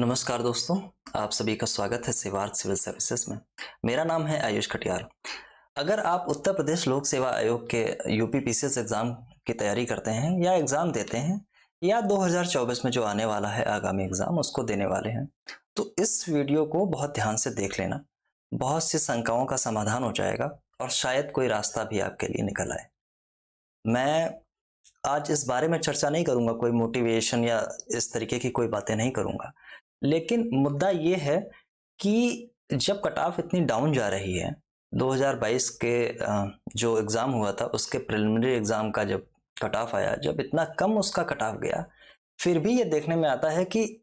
नमस्कार दोस्तों, आप सभी का स्वागत है सेवार्थ सिविल सर्विसेज में। मेरा नाम है आयुष खटियार। अगर आप उत्तर प्रदेश लोक सेवा आयोग के यूपी पीसीएस एग्जाम की तैयारी करते हैं या एग्जाम देते हैं या 2024 में जो आने वाला है आगामी एग्जाम उसको देने वाले हैं, तो इस वीडियो को बहुत ध्यान से देख लेना। बहुत सी शंकाओं का समाधान हो जाएगा और शायद कोई रास्ता भी आपके लिए निकल आए। मैं आज इस बारे में चर्चा नहीं करूंगा, कोई मोटिवेशन या इस तरीके की कोई बातें नहीं करूंगा, लेकिन मुद्दा ये है कि जब कट ऑफ इतनी डाउन जा रही है, 2022 के जो एग्जाम हुआ था उसके प्रिलिमिनरी एग्जाम का जब कट ऑफ आया, जब इतना कम उसका कट ऑफ गया, फिर भी ये देखने में आता है कि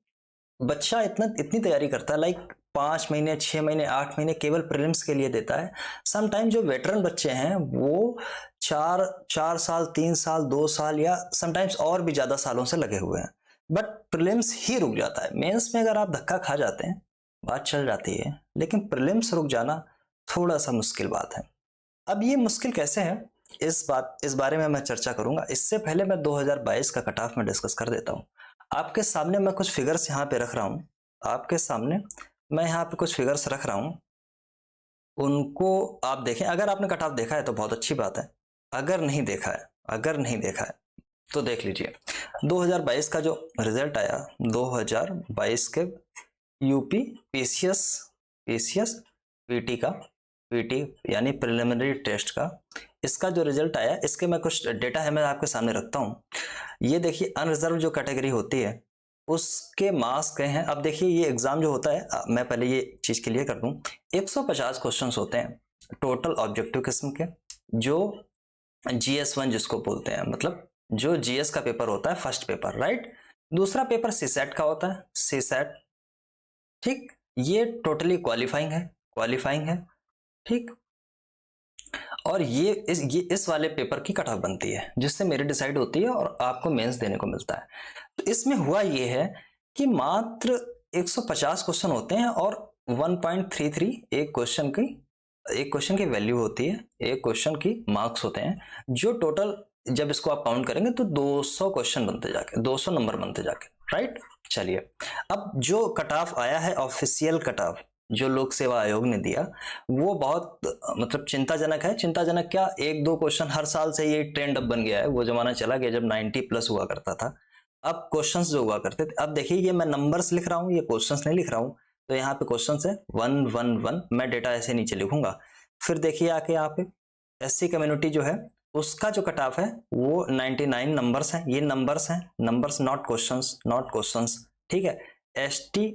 बच्चा इतनी तैयारी करता है, लाइक 5 महीने 6 महीने 8 महीने केवल प्रीलिम्स के लिए देता है। समटाइम जो वेटरन बच्चे हैं वो 4 साल 3 साल 2 साल या समटाइम्स और भी ज्यादा सालों से लगे हुए हैं, बट प्रीलिम्स ही रुक जाता है। मेंस में अगर आप धक्का खा जाते हैं बात चल जाती है, लेकिन प्रीलिम्स रुक जाना थोड़ा सा मुश्किल बात है। अब ये मुश्किल कैसे है, इस बारे में मैं चर्चा करूंगा। इससे पहले मैं 2022 का कट ऑफ में डिस्कस कर देता हूँ। आपके सामने मैं कुछ फिगर्स यहाँ पे रख रहा हूँ, आपके सामने मैं यहाँ पे कुछ फिगर्स रख रहा हूँ, उनको आप देखें। अगर आपने कट ऑफ देखा है तो बहुत अच्छी बात है, अगर नहीं देखा है तो देख लीजिए। 2022 का जो रिजल्ट आया, 2022 के यूपी पीसीएस पीटी यानी प्रिलिमिनरी टेस्ट का, इसका जो रिजल्ट आया, इसके मैं कुछ डेटा है मैं आपके सामने रखता हूँ। ये देखिए, अनरिजर्व जो कैटेगरी होती है उसके मार्क्स गए हैं। अब देखिए ये एग्जाम जो होता है, मैं पहले ये चीज क्लियर कर दूं, 150 क्वेश्चंस होते हैं टोटल ऑब्जेक्टिव किस्म के, जो GS1 जिसको बोलते हैं, मतलब जो जीएस का पेपर होता है, फर्स्ट पेपर, राइट। दूसरा पेपर सीसेट का होता है, सीसेट, ठीक। ये टोटली क्वालिफाइंग है, ठीक। और ये इस वाले पेपर की कट ऑफ बनती है, जिससे मेरिट डिसाइड होती है और आपको मेंस देने को मिलता है। तो इसमें हुआ ये है कि मात्र 150 क्वेश्चन होते हैं और 1.33 एक क्वेश्चन की वैल्यू होती है, एक क्वेश्चन की मार्क्स होते हैं, जो टोटल जब इसको आप काउंट करेंगे तो 200 क्वेश्चन बनते जाके, 200 नंबर बनते जाके, राइट। चलिए, अब जो कट ऑफ आया है, ऑफिशियल कट ऑफ जो लोक सेवा आयोग ने दिया, वो बहुत मतलब चिंताजनक है। चिंताजनक क्या, 1-2 क्वेश्चन हर साल से ये ट्रेंड अब बन गया है। वो जमाना चला गया जब 90 प्लस हुआ करता था, अब क्वेश्चंस जो हुआ करते थे। अब देखिए, ये मैं नंबर्स लिख रहा हूँ, ये क्वेश्चंस नहीं लिख रहा हूँ। तो यहाँ पे क्वेश्चंस है 111, मैं डेटा ऐसे नीचे लिखूंगा। फिर देखिए आके यहाँ पे SC कम्युनिटी जो है उसका जो कट ऑफ है वो 99 नंबर्स है। ये नंबर्स हैं, नंबर्स नॉट क्वेश्चंस, ठीक है। ST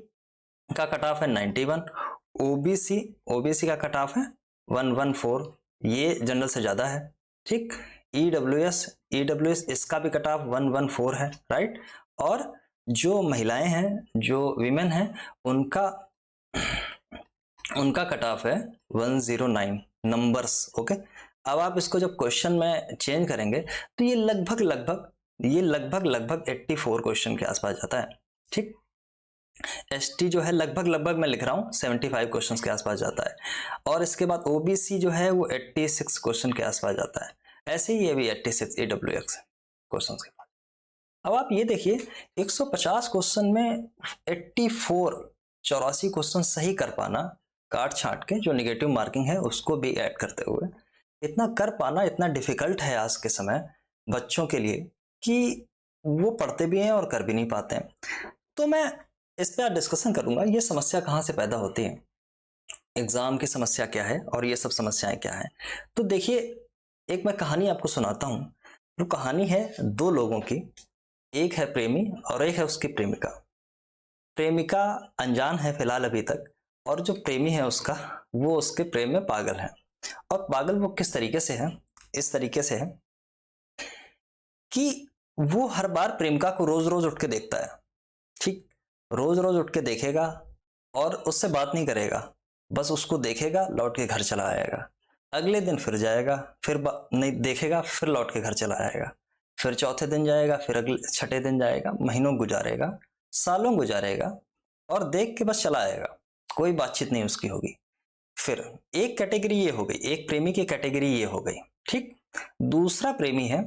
का कट ऑफ है 91, ओबीसी का कट ऑफ है 114, ये जनरल से ज्यादा है, ठीक। ईडब्ल्यूएस इसका भी कट ऑफ 114 है, राइट। और जो महिलाएं हैं, जो विमेन हैं, उनका कट ऑफ है 109 नंबर्स, ओके। अब आप इसको जब क्वेश्चन में चेंज करेंगे तो ये लगभग 84 क्वेश्चन के आसपास जाता है, ठीक। ST जो है लगभग मैं लिख रहा हूँ 75 क्वेश्चंस के आसपास जाता है, और इसके बाद OBC जो है वो 86 क्वेश्चन के आसपास जाता है। ऐसे ही ये भी 86 AWX क्वेश्चंस के पास। अब आप ये देखिए, 150 क्वेश्चन में 84 क्वेश्चन सही कर पाना, काट छांट के जो नेगेटिव मार्किंग है उसको भी ऐड करते हुए, इतना कर पाना इतना डिफिकल्ट है आज के समय बच्चों के लिए कि वो पढ़ते भी हैं और कर भी नहीं पाते हैं। तो मैं इस पे आज डिस्कशन करूंगा, ये समस्या कहाँ से पैदा होती है, एग्जाम की समस्या क्या है और ये सब समस्याएं क्या है। तो देखिए, एक मैं कहानी आपको सुनाता हूँ। वो कहानी है 2 लोगों की, एक है प्रेमी और एक है उसकी प्रेमिका। प्रेमिका अनजान है फिलहाल अभी तक, और जो प्रेमी है उसका, वो उसके प्रेम में पागल है। और पागल वो किस तरीके से है, इस तरीके से है कि वो हर बार प्रेमिका को रोज रोज उठ के देखता है, ठीक। रोज रोज उठ के देखेगा और उससे बात नहीं करेगा, बस उसको देखेगा, लौट के घर चला आएगा। अगले दिन फिर जाएगा, फिर नहीं देखेगा, फिर लौट के घर चला आएगा। फिर चौथे दिन जाएगा, फिर अगले छठे दिन जाएगा, महीनों गुजारेगा, सालों गुजारेगा, और देख के बस चला आएगा, कोई बातचीत नहीं उसकी होगी। फिर एक कैटेगरी ये हो गई, एक प्रेमी की कैटेगरी ये हो गई, ठीक। दूसरा प्रेमी है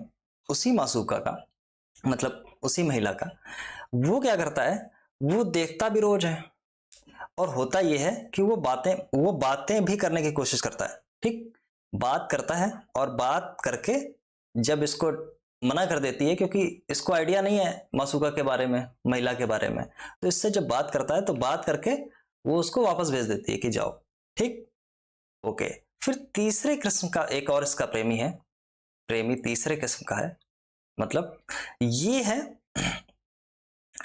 उसी मासूका का, मतलब उसी महिला का, वो क्या करता है, वो देखता भी रोज है, और होता ये है कि वो बातें भी करने की कोशिश करता है। ठीक, बात करता है, और बात करके जब इसको मना कर देती है, क्योंकि इसको आइडिया नहीं है मासूका के बारे में, महिला के बारे में, तो इससे जब बात करता है तो बात करके वो उसको वापस भेज देती है कि जाओ। ठीक, ओके। फिर तीसरे किस्म का एक और इसका प्रेमी है, प्रेमी तीसरे किस्म का है। मतलब ये है,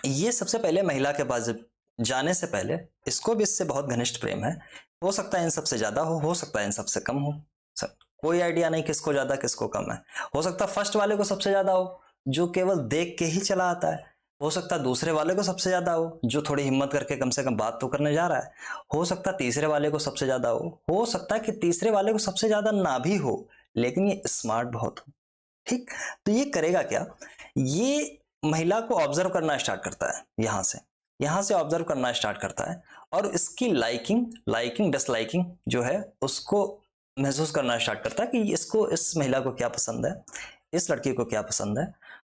ये सबसे पहले महिला के पास जाने से पहले इसको भी इससे बहुत घनिष्ठ प्रेम है। हो सकता है इन सबसे ज्यादा हो सकता है इन सबसे कम हो, कोई आइडिया नहीं किसको ज्यादा किसको कम है। हो सकता है फर्स्ट वाले को सबसे ज्यादा हो, जो केवल देख के ही चला आता है। हो सकता है दूसरे वाले को सबसे ज्यादा हो, जो थोड़ी हिम्मत करके कम से कम बात तो करने जा रहा है। हो सकता है तीसरे वाले को सबसे ज्यादा हो सकता है कि तीसरे वाले को सबसे ज्यादा ना भी हो, लेकिन ये स्मार्ट बहुत हो। ठीक, तो ये करेगा क्या, ये महिला को ऑब्जर्व करना स्टार्ट करता है, यहां से ऑब्जर्व करना स्टार्ट करता है, और इसकी लाइकिंग डिसलाइकिंग जो है उसको महसूस करना स्टार्ट करता है कि इसको, इस महिला को क्या पसंद है, इस लड़की को क्या पसंद है।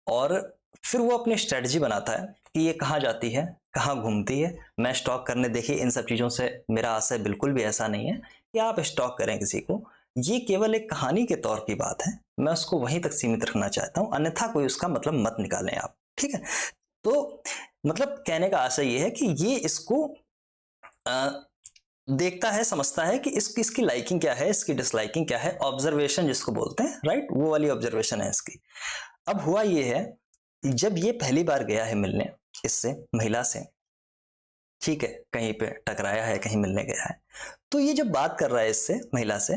और फिर वो अपनी स्ट्रेटजी बनाता है कि ये कहाँ जाती है, कहाँ घूमती है, मैं स्टॉक करने, देखिए इन सब चीज़ों से मेरा आशय बिल्कुल भी ऐसा नहीं है कि आप स्टॉक करें किसी को, ये केवल एक कहानी के तौर की बात है, मैं उसको वहीं तक सीमित रखना चाहता हूं, अन्यथा कोई उसका मतलब मत निकालें आप। ठीक है, तो मतलब कहने का आशय ये है कि ये इसको देखता है, समझता है कि इसकी लाइकिंग क्या है, इसकी डिसलाइकिंग क्या है, ऑब्जर्वेशन जिसको बोलते हैं, राइट, वो वाली ऑब्जर्वेशन है इसकी। अब हुआ ये है, जब ये पहली बार गया है मिलने इससे, महिला से, ठीक है, कहीं पे टकराया है, कहीं मिलने गया है, तो ये जब बात कर रहा है इससे, महिला से,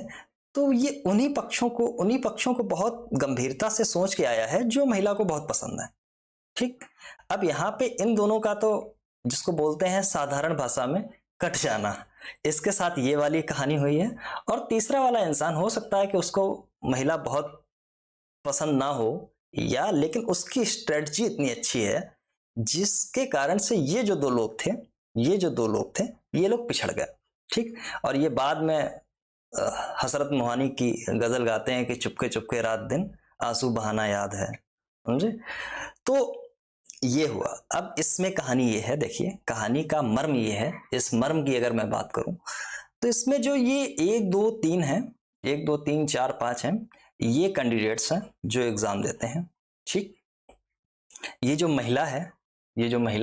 तो ये उन्हीं पक्षों को बहुत गंभीरता से सोच के आया है जो महिला को बहुत पसंद है। ठीक, अब यहाँ पे इन दोनों का तो जिसको बोलते हैं साधारण भाषा में कट जाना, इसके साथ ये वाली कहानी हुई है। और तीसरा वाला इंसान हो सकता है कि उसको महिला बहुत पसंद ना हो, या लेकिन उसकी स्ट्रेटजी इतनी अच्छी है जिसके कारण से ये जो दो लोग थे, ये लोग पिछड़ गए। ठीक, और ये बाद में हसरत मोहानी की गजल गाते हैं कि चुपके चुपके रात दिन आंसू बहाना याद है, समझे। तो ये हुआ। अब इसमें कहानी ये है, देखिए कहानी का मर्म ये है, इस मर्म की अगर मैं बात करूं तो इसमें जो ये 1 2 3 है, 1 2 3 4 5 हैं, ये कैंडिडेट्स हैं जो एग्जाम देते हैं। ठीक, ये जो महिला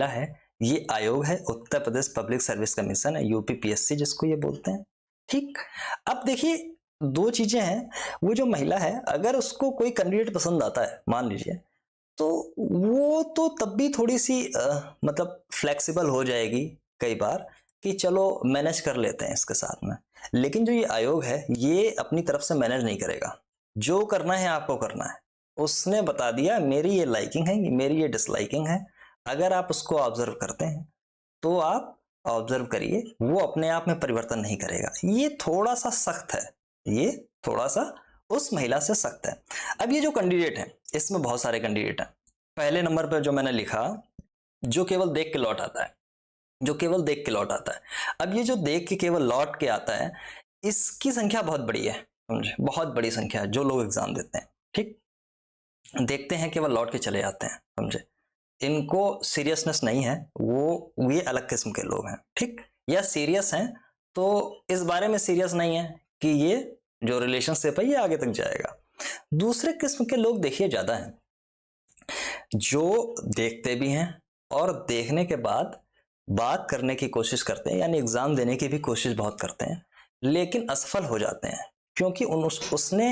है ये आयोग है, Uttar Pradesh public service commission है, यूपीपीएससी जिसको ये बोलते हैं। ठीक, अब देखिए दो चीजें हैं, वो जो महिला है अगर उसको कोई कैंडिडेट पसंद आता है मान लीजिए, तो वो तो तब भी थोड़ी सी मतलब फ्लेक्सिबल हो जाएगी कई बार कि चलो मैनेज कर लेते हैं इसके साथ में। लेकिन जो ये आयोग है ये अपनी तरफ से मैनेज नहीं करेगा, जो करना है आपको करना है। उसने बता दिया मेरी ये लाइकिंग है, मेरी ये डिसलाइकिंग है, अगर आप उसको ऑब्जर्व करते हैं तो आप ऑब्जर्व करिए, वो अपने आप में परिवर्तन नहीं करेगा। ये थोड़ा सा सख्त है, ये थोड़ा सा उस महिला से सख्त है। अब ये जो कैंडिडेट है इसमें बहुत सारे कैंडिडेट हैं। पहले नंबर पर जो मैंने लिखा, जो केवल देख के लौट आता है, अब ये जो देख के केवल लौट के आता है, इसकी संख्या बहुत बड़ी है, समझे, बहुत बड़ी संख्या है जो लोग एग्जाम देते हैं। ठीक, देखते हैं केवल लौट के चले जाते हैं, समझे, इनको सीरियसनेस नहीं है, वो ये अलग किस्म के लोग हैं। ठीक, या सीरियस हैं तो इस बारे में सीरियस नहीं है कि ये जो रिलेशनशिप है ये आगे तक जाएगा। दूसरे किस्म के लोग देखिए ज्यादा हैं, जो देखते भी हैं और देखने के बाद बात करने की कोशिश करते हैं, यानी एग्जाम देने की भी कोशिश बहुत करते हैं, लेकिन असफल हो जाते हैं, क्योंकि उसने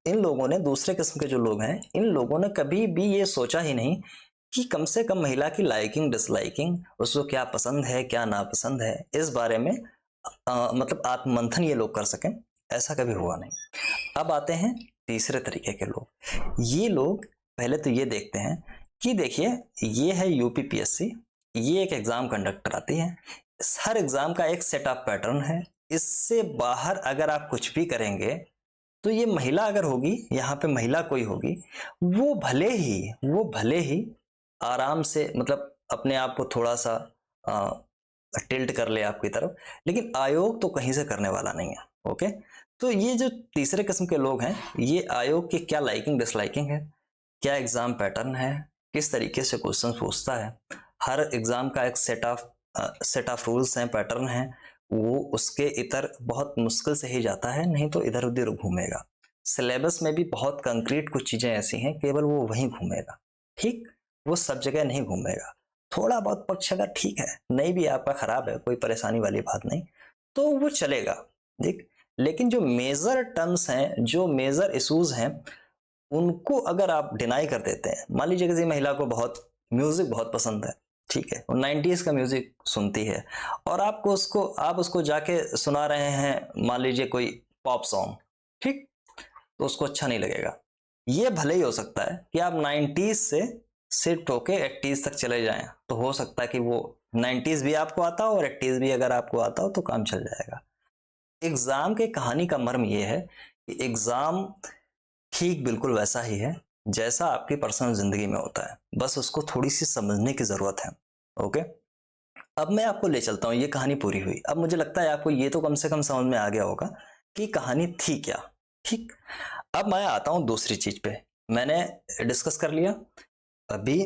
इन लोगों ने, दूसरे किस्म के जो लोग हैं, इन लोगों ने कभी भी ये सोचा ही नहीं कि कम से कम महिला की लाइकिंग डिसलाइकिंग, उसको क्या पसंद है क्या नापसंद है, इस बारे में मतलब आत्ममंथन ये लोग कर सकें, ऐसा कभी हुआ नहीं। अब आते हैं तीसरे तरीके के लोग। ये लोग पहले तो ये देखते हैं कि देखिए ये है यूपीपीएससी, ये एक एग्जाम कंडक्ट कराती है, हर एग्जाम का एक सेट ऑफ पैटर्न है, इससे बाहर अगर आप कुछ भी करेंगे तो ये महिला अगर होगी, यहाँ पे महिला कोई होगी, वो भले ही आराम से मतलब अपने आप को थोड़ा सा टिल्ट कर ले आपकी तरफ, लेकिन आयोग तो कहीं से करने वाला नहीं है। ओके, तो ये जो तीसरे किस्म के लोग हैं, ये आयोग की क्या लाइकिंग डिसलाइकिंग है, क्या एग्जाम पैटर्न है, किस तरीके से क्वेश्चन पूछता है, हर एग्जाम का एक सेट ऑफ रूल्स हैं, पैटर्न हैं, वो उसके इतर बहुत मुश्किल से ही जाता है, नहीं तो इधर उधर घूमेगा। सिलेबस में भी बहुत कंक्रीट कुछ चीजें ऐसी हैं, केवल वो वहीं घूमेगा, ठीक, वो सब जगह नहीं घूमेगा। थोड़ा बहुत पक्ष अगर ठीक है, नहीं भी आपका खराब है, कोई परेशानी वाली बात नहीं, तो वो चलेगा, ठीक। लेकिन जो मेजर टर्म्स हैं, जो मेजर इश्यूज हैं, उनको अगर आप डिनाई कर देते हैं, मान लीजिए किसी महिला को बहुत म्यूजिक बहुत पसंद है, ठीक है, वो 90s का म्यूजिक सुनती है, और आप उसको जाके सुना रहे हैं मान लीजिए कोई पॉप सॉन्ग, ठीक, तो उसको अच्छा नहीं लगेगा। ये भले ही हो सकता है कि आप 90s से शिफ्ट होके 80s तक चले जाएं, तो हो सकता है कि वो 90s भी आपको आता हो और 80s भी अगर आपको आता हो तो काम चल जाएगा। एग्जाम के कहानी का मर्म ये है कि एग्जाम ठीक बिल्कुल वैसा ही है जैसा आपकी पर्सनल जिंदगी में होता है, बस उसको थोड़ी सी समझने की जरूरत है। ओके, अब मैं आपको ले चलता हूं, ये कहानी पूरी हुई, अब मुझे लगता है आपको ये तो कम से कम समझ में आ गया होगा कि कहानी थी क्या, ठीक। अब मैं आता हूं दूसरी चीज पे। मैंने डिस्कस कर लिया अभी,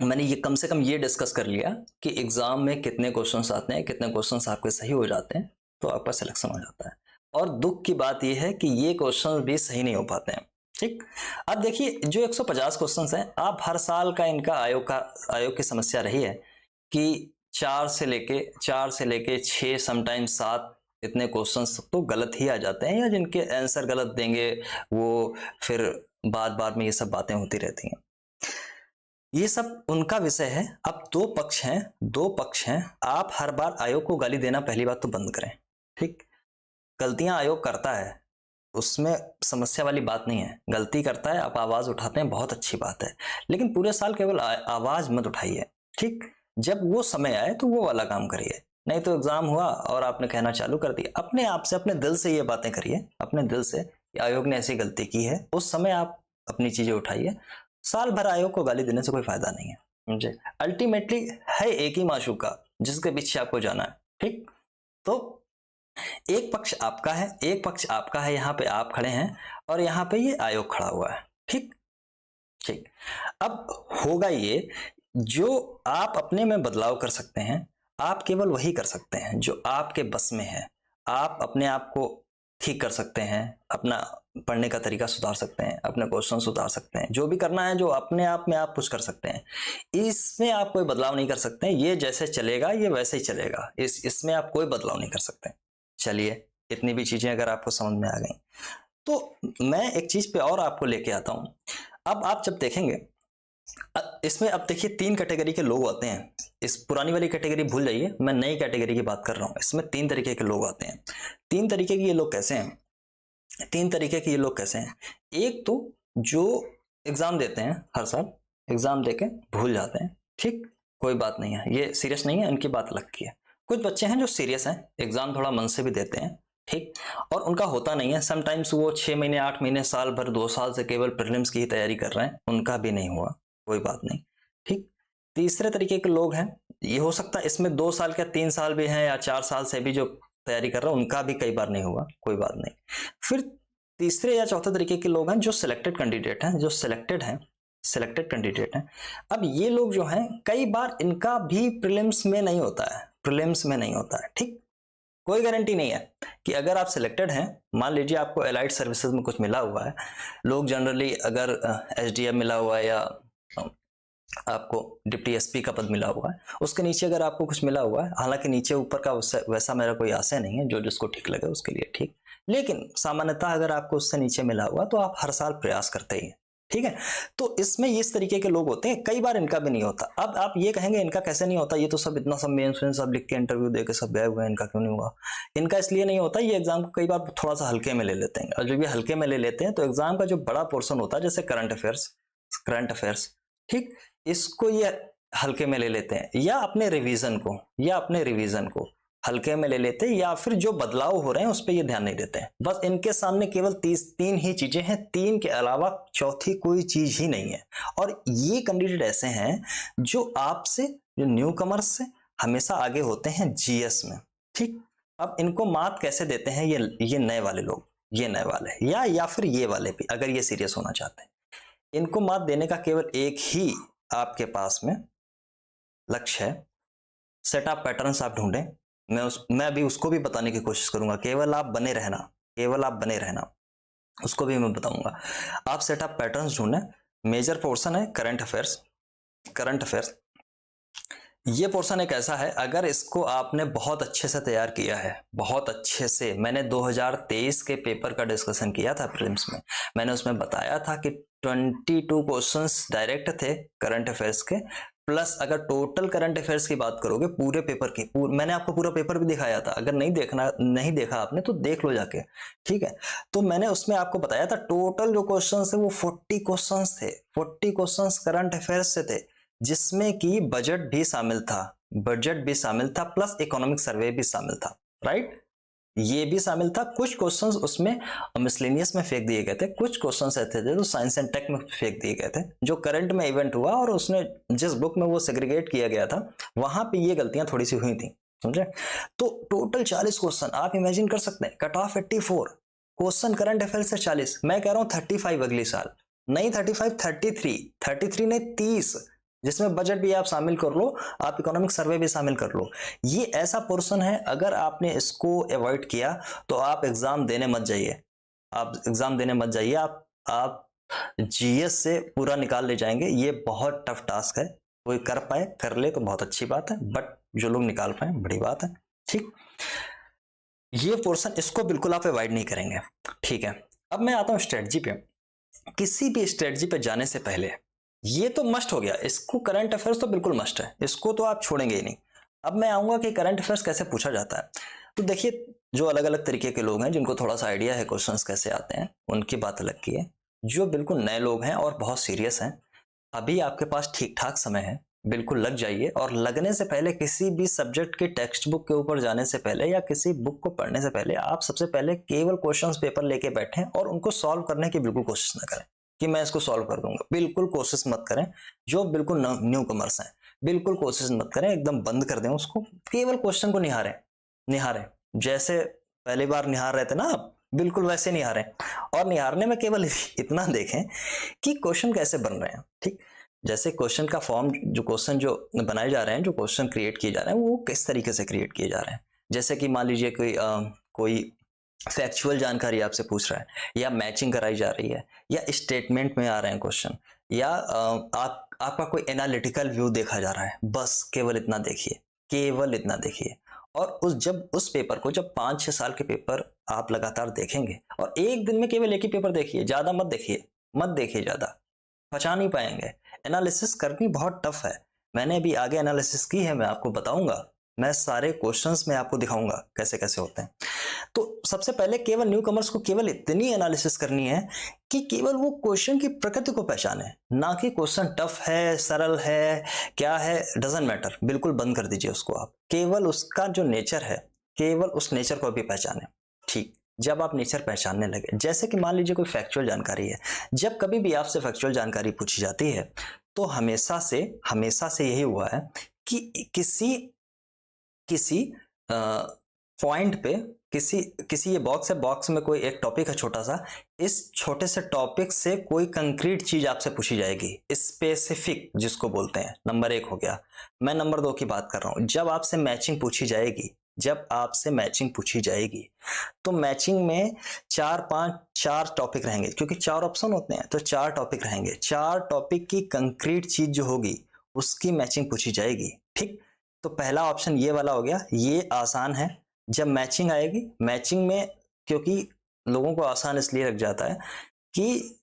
मैंने ये कम से कम ये डिस्कस कर लिया कि एग्जाम में कितने क्वेश्चंस आते हैं, कितने क्वेश्चंस आपके सही हो जाते हैं तो आपका सिलेक्शन हो जाता है। और दुख की बात यह है कि ये क्वेश्चंस भी सही नहीं हो पाते हैं, ठीक। अब देखिए, जो 150 क्वेश्चंस हैं, आप हर साल का इनका आयोग की समस्या रही है कि चार से लेके 6, समटाइम्स 7 इतने क्वेश्चंस तो गलत ही आ जाते हैं, या जिनके आंसर गलत देंगे वो फिर बार में ये सब बातें होती रहती हैं। ये सब उनका विषय है। अब दो पक्ष हैं, आप हर बार आयोग को गाली देना पहली बात तो बंद करें, ठीक। गलतियां आयोग करता है, उसमें समस्या वाली बात नहीं है, गलती करता है, आप आवाज उठाते हैं, बहुत अच्छी बात है, लेकिन पूरे साल केवल आवाज मत उठाइए, ठीक। जब वो समय आए तो वो वाला काम करिए, नहीं तो एग्जाम हुआ और आपने कहना चालू कर दिया। अपने आप से, अपने दिल से ये बातें करिए, अपने दिल से कि आयोग ने ऐसी गलती की है, उस समय आप अपनी चीजें उठाइए। साल भर आयोग को गाली देने से कोई फायदा नहीं है, समझे। अल्टीमेटली है एक ही माशूका जिसके पीछे आपको जाना है, ठीक। तो एक पक्ष आपका है, एक पक्ष आपका है, यहाँ पे आप खड़े हैं और यहाँ पे ये आयोग खड़ा हुआ है, ठीक ठीक। अब होगा ये, जो आप अपने में बदलाव कर सकते हैं, आप केवल वही कर सकते हैं जो आपके बस में है। आप अपने आप को ठीक कर सकते हैं, अपना पढ़ने का तरीका सुधार सकते हैं, अपने क्वेश्चन सुधार सकते हैं, जो भी करना है, जो अपने आप में आप कुछ कर सकते हैं। इसमें आप कोई बदलाव नहीं कर सकते हैं, ये जैसे चलेगा ये वैसे ही चलेगा, इसमें आप कोई बदलाव नहीं कर सकते। चलिए, इतनी भी चीजें अगर आपको समझ में आ गई तो मैं एक चीज पे और आपको लेके आता हूं। अब आप जब देखेंगे, इसमें अब देखिए 3 कैटेगरी के लोग आते हैं। इस पुरानी वाली कैटेगरी भूल जाइए, मैं नई कैटेगरी की बात कर रहा हूं। इसमें 3 तरीके के लोग आते हैं। 3 तरीके के ये लोग कैसे हैं? 3 तरीके के ये लोग कैसे हैं? एक तो जो एग्जाम देते हैं, हर साल एग्जाम देके भूल जाते हैं, ठीक, कोई बात नहीं है, ये सीरियस नहीं है, उनकी बात अलग की है। कुछ बच्चे हैं जो सीरियस हैं, एग्जाम थोड़ा मन से भी देते हैं, ठीक, और उनका होता नहीं है। समटाइम्स वो 6 महीने, 8 महीने, साल भर, 2 साल से केवल प्रीलिम्स की ही तैयारी कर रहे हैं, उनका भी नहीं हुआ, कोई बात नहीं, ठीक। तीसरे तरीके के लोग हैं, ये हो सकता है इसमें 2 साल या 3 साल भी हैं, या 4 साल से भी जो तैयारी कर रहे हैं, उनका भी कई बार नहीं हुआ, कोई बात नहीं। फिर तीसरे या चौथे तरीके के लोग हैं जो सिलेक्टेड कैंडिडेट हैं, जो सिलेक्टेड कैंडिडेट हैं। अब ये लोग जो हैं, कई बार इनका भी प्रीलिम्स में नहीं होता है, ठीक। कोई गारंटी नहीं है कि अगर आप सिलेक्टेड हैं, मान लीजिए आपको एलाइड सर्विसेज में कुछ मिला हुआ है, लोग जनरली अगर एसडीएम मिला हुआ है, या आपको डिप्टी एसपी का पद मिला हुआ है, उसके नीचे अगर आपको कुछ मिला हुआ है, हालांकि नीचे ऊपर का वैसा मेरा कोई आशय नहीं है, जो जिसको ठीक लगे उसके लिए ठीक, लेकिन सामान्यतः अगर आपको उससे नीचे मिला हुआ तो आप हर साल प्रयास करते ही हैं, ठीक है। तो इसमें इस तरीके के लोग होते हैं, कई बार इनका भी नहीं होता। अब आप ये कहेंगे इनका कैसे नहीं होता, ये तो सब इतना सब मेंस सब लिख के इंटरव्यू दे के सब गए हुए हैं, इनका क्यों नहीं हुआ? इनका इसलिए नहीं होता, ये एग्जाम को कई बार थोड़ा सा हल्के में ले लेते हैं, और जब ये हल्के में ले लेते हैं तो एग्जाम का जो बड़ा पोर्शन होता है, जैसे करंट अफेयर्स, ठीक, इसको ये हल्के में ले लेते हैं, या अपने रिवीजन को हल्के में ले लेते हैं, या फिर जो बदलाव हो रहे हैं उस पर ये ध्यान नहीं देते हैं। बस इनके सामने केवल 3 ही चीजें हैं, 3 के अलावा चौथी कोई चीज ही नहीं है। और ये कैंडिडेट ऐसे हैं जो आपसे, जो न्यू कमर्स से हमेशा आगे होते हैं जीएस में, ठीक। अब इनको मात कैसे देते हैं ये नए वाले लोग, ये नए वाले, या फिर ये वाले भी, अगर ये सीरियस होना चाहते हैं, इनको मात देने का केवल एक ही आपके पास में लक्ष्य है, सेट ऑफ पैटर्न्स आप ढूंढें। मैं अभी उसको भी बताने की कोशिश करूंगा, केवल आप बने रहना, केवल आप बने रहना, उसको भी मैं बताऊंगा। आप सेट ऑफ पैटर्न्स ढूंढें। मेजर पोर्शन है करंट अफेयर्स। करंट अफेयर्स ये पोर्शन एक ऐसा है, अगर इसको आपने बहुत अच्छे से तैयार किया है, बहुत अच्छे से, मैंने 2023 के पेपर का डिस्कशन किया था प्रीलिम्स में, मैंने उसमें बताया था कि 22 क्वेश्चंस डायरेक्ट थे करंट अफेयर्स के, प्लस अगर टोटल करंट अफेयर्स की बात करोगे पूरे पेपर की, मैंने आपको पूरा पेपर भी दिखाया था, अगर नहीं देखा आपने तो देख लो जाके, ठीक है। तो मैंने उसमें आपको बताया था टोटल जो क्वेश्चन थे वो 40 क्वेश्चन थे, 40 क्वेश्चन करंट अफेयर्स से थे, जिसमें कि बजट भी शामिल था, बजट भी शामिल था, प्लस इकोनॉमिक सर्वे भी शामिल था, राइट, ये भी शामिल था। कुछ क्वेश्चंस उसमें मिसलेनियस में फेंक दिए गए थे, कुछ क्वेश्चंस ऐसे थे जो साइंस एंड टेक में फेंक दिए गए थे, जो करंट में इवेंट हुआ और उसने जिस बुक में वो सेग्रीगेट किया गया था वहां पे ये गलतियां थोड़ी सी हुई थी, समझे। तो टोटल 40 क्वेश्चन, आप इमेजिन कर सकते हैं, cut off 84 question current affair से 40, मैं कह रहा हूं 35 अगली साल, नहीं 35, 33 नहीं 30, जिसमें बजट भी आप शामिल कर लो, आप इकोनॉमिक सर्वे भी शामिल कर लो। ये ऐसा पोर्शन है, अगर आपने इसको अवॉइड किया तो आप एग्जाम देने मत जाइए, आप एग्जाम देने मत जाइए, आप जीएस से पूरा निकाल ले जाएंगे। ये बहुत टफ टास्क है, कोई कर पाए कर ले तो बहुत अच्छी बात है, बट जो लोग निकाल पाए बड़ी बात है, ठीक। ये पोर्शन इसको बिल्कुल आप अवॉइड नहीं करेंगे, ठीक है। अब मैं आता हूं स्ट्रेटजी पे। किसी भी स्ट्रेटजी पे जाने से पहले ये तो मस्ट हो गया, इसको करंट अफेयर्स तो बिल्कुल मस्ट है, इसको तो आप छोड़ेंगे ही नहीं। अब मैं आऊंगा कि करंट अफेयर्स कैसे पूछा जाता है। तो देखिए, जो अलग अलग तरीके के लोग हैं जिनको थोड़ा सा आइडिया है क्वेश्चंस कैसे आते हैं, उनकी बात अलग की है। जो बिल्कुल नए लोग हैं और बहुत सीरियस हैं, अभी आपके पास ठीक ठाक समय है, बिल्कुल लग जाइए। और लगने से पहले, किसी भी सब्जेक्ट के टेक्स्ट बुक के ऊपर जाने से पहले या किसी बुक को पढ़ने से पहले, आप सबसे पहले केवल क्वेश्चंस पेपर लेके बैठें और उनको सॉल्व करने की बिल्कुल कोशिश ना करें कि मैं इसको सॉल्व कर दूंगा, बिल्कुल कोशिश मत करें। जो बिल्कुल न्यू कमर्स हैं, बिल्कुल कोशिश मत करें, एकदम बंद कर दें उसको, केवल क्वेश्चन को निहारें, निहारें जैसे पहली बार निहार रहे थे ना आप, बिल्कुल वैसे निहारें। और निहारने में केवल इतना देखें कि क्वेश्चन कैसे बन रहे हैं, ठीक। जैसे क्वेश्चन का फॉर्म, जो क्वेश्चन जो बनाए जा रहे हैं, जो क्वेश्चन क्रिएट किए जा रहे हैं, वो किस तरीके से क्रिएट किए जा रहे हैं। जैसे कि मान लीजिए कोई फैक्चुअल जानकारी आपसे पूछ रहा है, या मैचिंग कराई जा रही है, या स्टेटमेंट में आ रहे हैं क्वेश्चन, या आपका कोई एनालिटिकल व्यू देखा जा रहा है, बस केवल इतना देखिए, केवल इतना देखिए। और उस पेपर को, जब 5-6 साल के पेपर आप लगातार देखेंगे, और एक दिन में केवल एक ही पेपर देखिए, ज्यादा मत देखिए, मत देखिए ज्यादा, बचा नहीं पाएंगे। एनालिसिस करनी बहुत टफ है, मैंने अभी आगे एनालिसिस की है, मैं आपको बताऊंगा, मैं सारे क्वेश्चंस में आपको दिखाऊंगा कैसे कैसे होते हैं। तो सबसे पहले केवल न्यू कमर्स को केवल इतनी एनालिसिस करनी है कि केवल वो क्वेश्चन की प्रकृति को पहचाने, ना कि क्वेश्चन टफ है, सरल है, क्या है, डजंट मैटर, बिल्कुल बंद कर दीजिए उसको। आप केवल उसका जो नेचर है, केवल उस नेचर को भी पहचाने, ठीक। जब आप नेचर पहचानने लगे, जैसे कि मान लीजिए कोई फैक्चुअल जानकारी है, जब कभी भी आपसे फैक्चुअल जानकारी पूछी जाती है, तो हमेशा से यही हुआ है कि किसी किसी पॉइंट पे, किसी किसी ये बॉक्स है, बॉक्स में कोई एक टॉपिक है छोटा सा, इस छोटे से टॉपिक से कोई कंक्रीट चीज आपसे पूछी जाएगी, स्पेसिफिक जिसको बोलते हैं। नंबर 1 हो गया। मैं नंबर 2 की बात कर रहा हूं, जब आपसे मैचिंग पूछी जाएगी, जब आपसे मैचिंग पूछी जाएगी, तो मैचिंग में 4 टॉपिक रहेंगे, क्योंकि 4 ऑप्शन होते हैं, तो 4 टॉपिक रहेंगे, 4 टॉपिक की कंक्रीट चीज जो होगी उसकी मैचिंग पूछी जाएगी, ठीक। तो पहला ऑप्शन ये वाला हो गया, ये आसान है। जब मैचिंग आएगी, मैचिंग में, क्योंकि लोगों को आसान इसलिए लग जाता है कि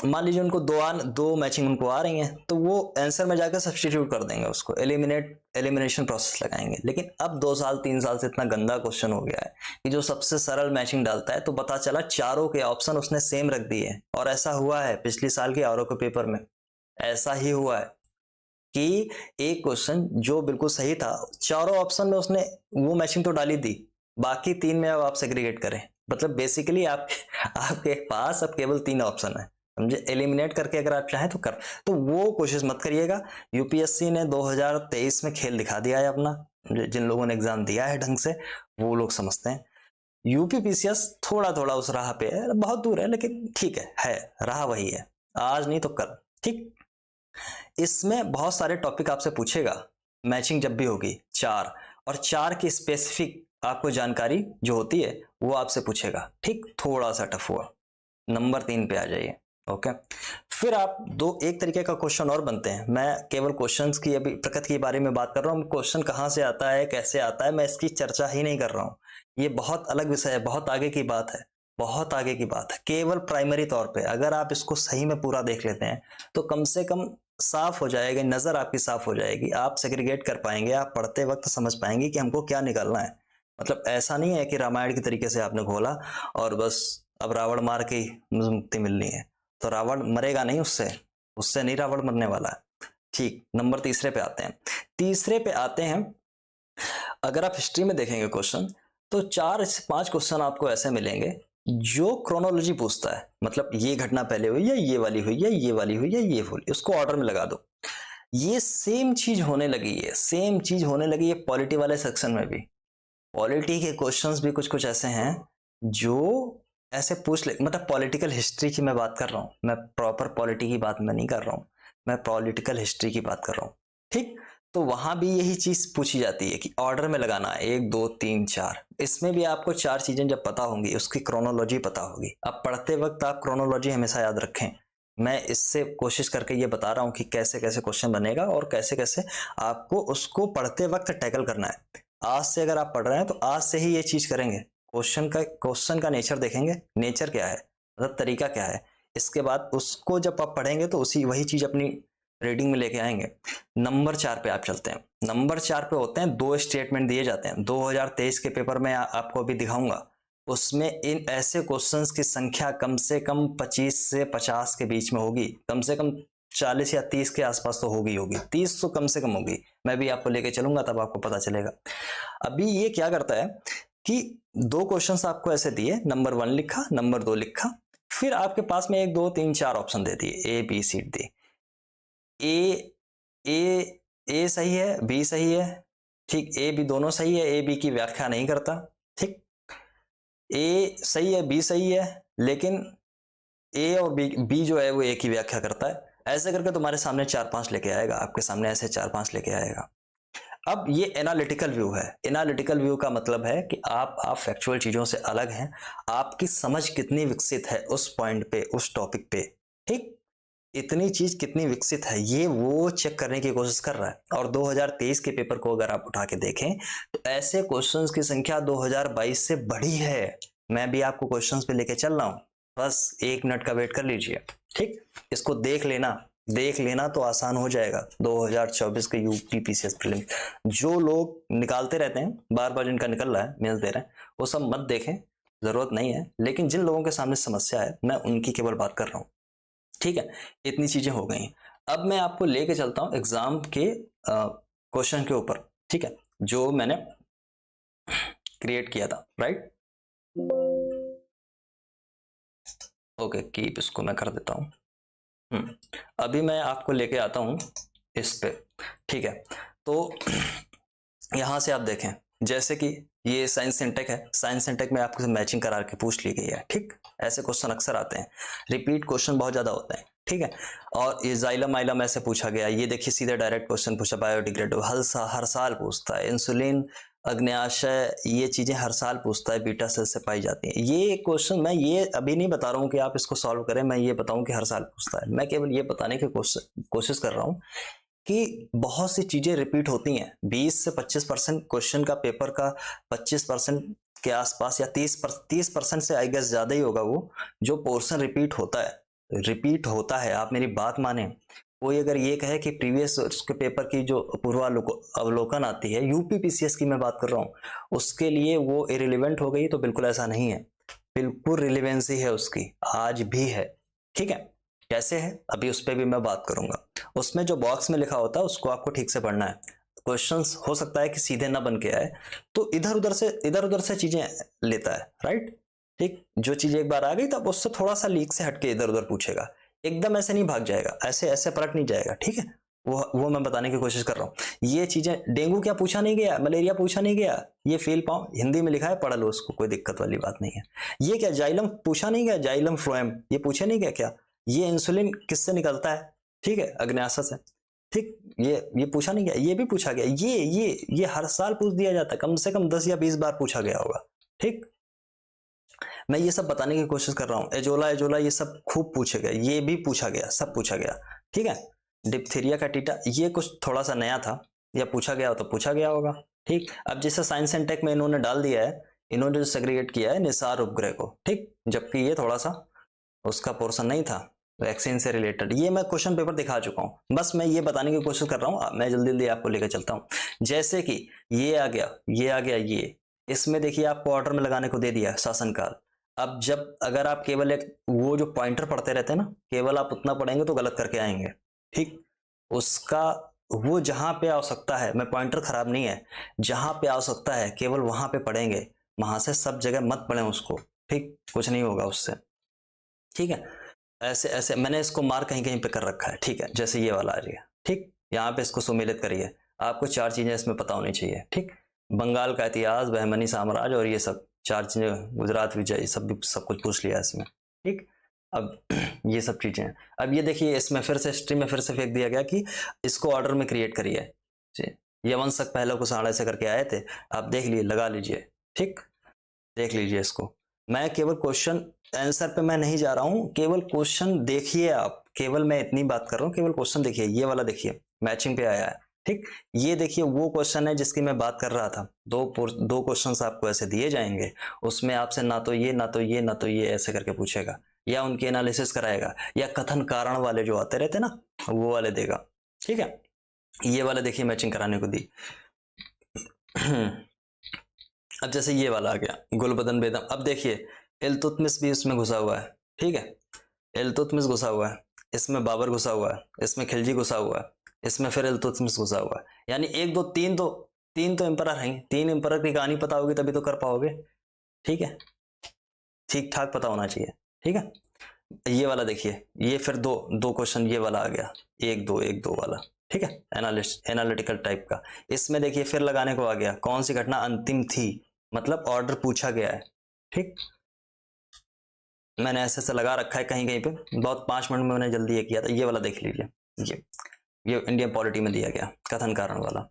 मान लीजिए उनको दो मैचिंग उनको आ रही हैं, तो वो आंसर में जाकर सब्स्टिट्यूट कर देंगे, उसको एलिमिनेशन प्रोसेस लगाएंगे। लेकिन अब 2 साल 3 साल से इतना गंदा क्वेश्चन हो गया है कि जो सबसे सरल मैचिंग डालता है, तो पता चला चारों के ऑप्शन उसने सेम रख दिए। और ऐसा हुआ है पिछले साल के आरओ के पेपर में, ऐसा ही हुआ है कि एक क्वेश्चन जो बिल्कुल सही था, चारों ऑप्शन में उसने वो मैचिंग तो डाली दी, बाकी 3 में अब आप सेग्रीगेट करें। मतलब बेसिकली आपके पास अब केवल 3 ऑप्शन है, समझे। एलिमिनेट करके अगर आप चाहें तो तो वो कोशिश मत करिएगा। यूपीएससी ने 2023 में खेल दिखा दिया है अपना, जिन लोगों ने एग्जाम दिया है ढंग से वो लोग समझते हैं। यूपीपीसीएस थोड़ा थोड़ा उस राह पे है, बहुत दूर है, लेकिन ठीक है राह वही है, आज नहीं तो कल, ठीक। इसमें बहुत सारे टॉपिक आपसे पूछेगा, मैचिंग जब भी होगी 4, और 4 की स्पेसिफिक आपको जानकारी जो होती है वो आपसे पूछेगा। ठीक, थोड़ा सा टफ हुआ। नंबर 3 पे आ जाइए। ओके, फिर आप दो एक तरीके का क्वेश्चन और बनते हैं। मैं केवल क्वेश्चंस की अभी प्रकृति के बारे में बात कर रहा हूँ। क्वेश्चन कहाँ से आता है, कैसे आता है, मैं इसकी चर्चा ही नहीं कर रहा हूँ। ये बहुत अलग विषय है, बहुत आगे की बात है, बहुत आगे की बात है। केवल प्राइमरी तौर पे अगर आप इसको सही में पूरा देख लेते हैं तो कम से कम साफ हो जाएगा, नजर आपकी साफ हो जाएगी, आप सेग्रीगेट कर पाएंगे, आप पढ़ते वक्त समझ पाएंगे कि हमको क्या निकालना है। मतलब ऐसा नहीं है कि रामायण के तरीके से आपने खोला और बस अब रावण मार के ही मुक्ति मिलनी है, तो रावण मरेगा नहीं, उससे उससे नहीं रावण मरने वाला है। ठीक, नंबर तीसरे पे आते हैं। तीसरे पे आते हैं, अगर आप हिस्ट्री में देखेंगे क्वेश्चन तो 4 से 5 क्वेश्चन आपको ऐसे मिलेंगे जो क्रोनोलॉजी पूछता है, मतलब ये घटना पहले हुई या ये वाली हुई या ये वाली हुई या ये हुई, उसको ऑर्डर में लगा दो। ये सेम चीज होने लगी है, सेम चीज होने लगी है पॉलिटी वाले सेक्शन में भी। पॉलिटी के क्वेश्चंस भी कुछ कुछ ऐसे हैं जो ऐसे पूछ ले, मतलब पॉलिटिकल हिस्ट्री की मैं बात कर रहा हूँ, मैं प्रॉपर पॉलिटी की बात मैं नहीं कर रहा हूँ, मैं पॉलिटिकल हिस्ट्री की बात कर रहा हूँ। ठीक, तो वहां भी यही चीज पूछी जाती है कि ऑर्डर में लगाना है 1 2 3 4। इसमें भी आपको 4 चीजें जब पता होंगी, उसकी क्रोनोलॉजी पता होगी। अब पढ़ते वक्त आप क्रोनोलॉजी हमेशा याद रखें। मैं इससे कोशिश करके ये बता रहा हूँ कि कैसे कैसे क्वेश्चन बनेगा और कैसे कैसे आपको उसको पढ़ते वक्त टैकल करना है। आज से अगर आप पढ़ रहे हैं तो आज से ही ये चीज करेंगे। क्वेश्चन का नेचर देखेंगे, नेचर क्या है, मतलब तरीका क्या है। इसके बाद उसको जब आप पढ़ेंगे तो उसी वही चीज अपनी रीडिंग में लेके आएंगे। नंबर 4 पे आप चलते हैं। नंबर 4 पे होते हैं 2 स्टेटमेंट दिए जाते हैं। 2023 के पेपर में आपको अभी दिखाऊंगा, उसमें इन ऐसे क्वेश्चंस की संख्या कम से कम 25 से 50 के बीच में होगी, कम से कम 40 या 30 के आसपास तो होगी, 30 तो कम से कम होगी। मैं भी आपको लेके चलूंगा तब आपको पता चलेगा। अभी ये क्या करता है कि 2 क्वेश्चंस आपको ऐसे दिए, नंबर 1 लिखा, नंबर 2 लिखा, फिर आपके पास में 1 2 3 4 ऑप्शन दे दिए, ए बी सी डी। ए ए ए सही है, बी सही है, ठीक, ए बी दोनों सही है, ए बी की व्याख्या नहीं करता। ठीक, ए सही है, बी सही है, लेकिन ए और बी जो है वो ए की व्याख्या करता है। ऐसे करके तुम्हारे सामने 4 5 लेके आएगा, आपके सामने ऐसे 4 5 लेके आएगा। अब ये एनालिटिकल व्यू है। एनालिटिकल व्यू का मतलब है कि आप फैक्चुअल चीजों से अलग हैं, आपकी समझ कितनी विकसित है उस पॉइंट पे, उस टॉपिक पे। ठीक, इतनी चीज कितनी विकसित है ये वो चेक करने की कोशिश कर रहा है। और 2023 के पेपर को अगर आप उठा के देखें तो ऐसे क्वेश्चंस की संख्या 2022 से बढ़ी है। मैं भी आपको क्वेश्चंस पे लेके चल रहा हूं, बस 1 मिनट का वेट कर लीजिए। ठीक, इसको देख लेना तो आसान हो जाएगा। 2024 के यूपी पीसीएस प्रीलिम्स जो लोग निकालते रहते हैं, बार बार जिनका निकल रहा है, मेंस दे रहे हैं, वो सब मत देखें, जरूरत नहीं है। लेकिन जिन लोगों के सामने समस्या है मैं उनकी केवल बात कर रहा हूँ। ठीक है, इतनी चीजें हो गई। अब मैं आपको लेके चलता हूं एग्जाम के क्वेश्चन के ऊपर। ठीक है, जो मैंने क्रिएट किया था, राइट। ओके, कीप इसको मैं कर देता हूं। अभी मैं आपको लेके आता हूं इस पे। ठीक है, तो यहां से आप देखें, जैसे कि ये साइंस सिंटेक है, साइंस सिंटेक में आपको मैचिंग करा के पूछ ली गई है। ठीक, ऐसे क्वेश्चन अक्सर आते हैं, रिपीट क्वेश्चन बहुत ज्यादा होते हैं। ठीक है, और ये जाइलम आइलम ऐसे पूछा गया, ये देखिए सीधे डायरेक्ट क्वेश्चन पूछा, बायोडिग्रेडेबल हर साल पूछता है। इंसुलिन, अग्न्याशय, ये चीजें हर साल पूछता है, बीटा सेल से पाई जाती हैं। ये क्वेश्चन मैं ये अभी नहीं बता रहा हूँ कि आप इसको सॉल्व करें, मैं ये बताऊं कि हर साल पूछता है। मैं केवल ये बताने की कोशिश कर रहा हूँ कि बहुत सी चीजें रिपीट होती हैं। 20 से 25% क्वेश्चन का पेपर का 25% के आसपास या 30% से आई गेस ज्यादा ही होगा वो जो पोर्शन रिपीट होता है। आप मेरी बात माने, कोई अगर ये कहे कि प्रीवियस उसके पेपर की जो अवलोकन आती है, यूपी पीसीएस की मैं बात कर रहा हूँ, उसके लिए वो इरिलेवेंट हो गई, तो बिल्कुल ऐसा नहीं है। बिल्कुल रिलेवेंसी है उसकी, आज भी है। ठीक है, कैसे है अभी उस पर भी मैं बात करूंगा। उसमें जो बॉक्स में लिखा होता है उसको आपको ठीक से पढ़ना है। क्वेश्चंस हो सकता है कि सीधे ना बन के आए, तो इधर उधर से चीजें लेता है, राइट। ठीक, जो चीज एक बार आ गई तब उससे थोड़ा सा लीक से हटके इधर उधर पूछेगा, एकदम ऐसे नहीं भाग जाएगा, ऐसे ऐसे पलट नहीं जाएगा। ठीक है, वो मैं बताने की कोशिश कर रहा हूँ। ये चीजें, डेंगू क्या पूछा नहीं गया, मलेरिया पूछा नहीं गया, ये फील पाओ, हिंदी में लिखा है, पढ़ लो उसको, कोई दिक्कत वाली बात नहीं है। ये क्या जाइलम पूछा नहीं गया, जाइलम फ्लोएम ये पूछे नहीं गया क्या, ये इंसुलिन किससे निकलता है, ठीक है, अग्न्यासा से। ठीक, ये पूछा नहीं गया, ये भी पूछा गया, ये हर साल पूछ दिया जाता है, कम से कम 10 या 20 बार पूछा गया होगा। ठीक, मैं ये सब बताने की कोशिश कर रहा हूँ। एजोला एजोला ये सब खूब पूछे गए, ये भी पूछा गया, सब पूछा गया। ठीक है, डिप्थीरिया का टीटा ये कुछ थोड़ा सा नया था, या पूछा गया हो तो पूछा गया होगा। ठीक, अब जैसे साइंस एंड टेक में इन्होंने डाल दिया है, इन्होंने जो सेग्रीगेट किया है निसार उपग्रह को, ठीक, जबकि ये थोड़ा सा उसका पोर्शन नहीं था वैक्सीन से रिलेटेड। ये मैं क्वेश्चन पेपर दिखा चुका हूँ, बस मैं ये बताने की कोशिश कर रहा हूँ। मैं जल्दी जल्दी आपको लेकर चलता हूँ। जैसे कि ये आ गया, ये आ गया, ये इसमें देखिए आपको ऑर्डर में लगाने को दे दिया शासनकाल। अब जब अगर आप केवल एक वो जो पॉइंटर पढ़ते रहते हैं ना, केवल आप उतना पढ़ेंगे तो गलत करके आएंगे। ठीक, उसका वो जहां पे आवश्यकता है, मैं पॉइंटर खराब नहीं है, जहां पे आवश्यकता है केवल वहां पे पढ़ेंगे, वहां से सब जगह मत पढ़ें उसको। ठीक, कुछ नहीं होगा उससे। ठीक है, ऐसे ऐसे मैंने इसको मार्क कहीं कहीं पे कर रखा है। ठीक है, जैसे ये वाला आ रही है। ठीक, यहाँ पे इसको सुमेलित करिए। आपको 4 चीजें इसमें पता होनी चाहिए। ठीक, बंगाल का इतिहास, बहमनी साम्राज्य और ये सब 4 चीजें, गुजरात विजय, सब भी सब कुछ पूछ लिया इसमें। ठीक, अब ये सब चीजें। अब ये देखिए इसमें फिर से हिस्ट्री में फिर से फेंक दिया गया कि इसको ऑर्डर में क्रिएट करिए। ये वंशक पहले को साढ़े से करके आए थे, आप देख लीजिए, लगा लीजिए। ठीक, देख लीजिए इसको। मैं केवल क्वेश्चन आंसर पे मैं नहीं जा रहा हूं, केवल क्वेश्चन देखिए आप, केवल मैं इतनी बात कर रहा हूं, केवल क्वेश्चन देखिए। ये वाला देखिए मैचिंग पे आया है। ठीक, ये देखिए वो क्वेश्चन है जिसकी मैं बात कर रहा था। दो क्वेश्चंस आपको ऐसे दिए जाएंगे, उसमें आपसे ना तो ये ना तो ये ना तो ये ऐसे करके पूछेगा, या उनकी एनालिसिस कराएगा, या कथन कारण वाले जो आते रहते ना वो वाले देगा। ठीक है, ये वाले देखिए मैचिंग कराने को दी। अब जैसे ये वाला आ गया गुलबदन बेदम, अब देखिए इल्तुतमिश भी इसमें घुसा हुआ है। ठीक है, इल्तुतमिश घुसा हुआ है, इसमें बाबर घुसा हुआ है, इसमें खिलजी घुसा हुआ है, इसमें फिर इल्तुतमिश घुसा हुआ है। यानी 1 2 3 तो 3 तो एम्परर हैं, 3 एम्परर की कहानी पता होगी तभी तो कर पाओगे। ठीक है, ठीक ठाक पता होना चाहिए। ठीक है, ये वाला देखिए, ये फिर दो क्वेश्चन ये वाला आ गया, 1 2 वाला। ठीक है, एनालिटिकल टाइप का। इसमें देखिए फिर लगाने को आ गया, कौन सी घटना अंतिम थी, मतलब ऑर्डर पूछा गया है। ठीक, मैंने ऐसे लगा रखा है कहीं कहीं पे, बहुत 5 मिनट में मैंने जल्दी ये किया था। ये वाला देख लीजिए, ये इंडियन पॉलिटी में दिया गया कथन कारण वाला।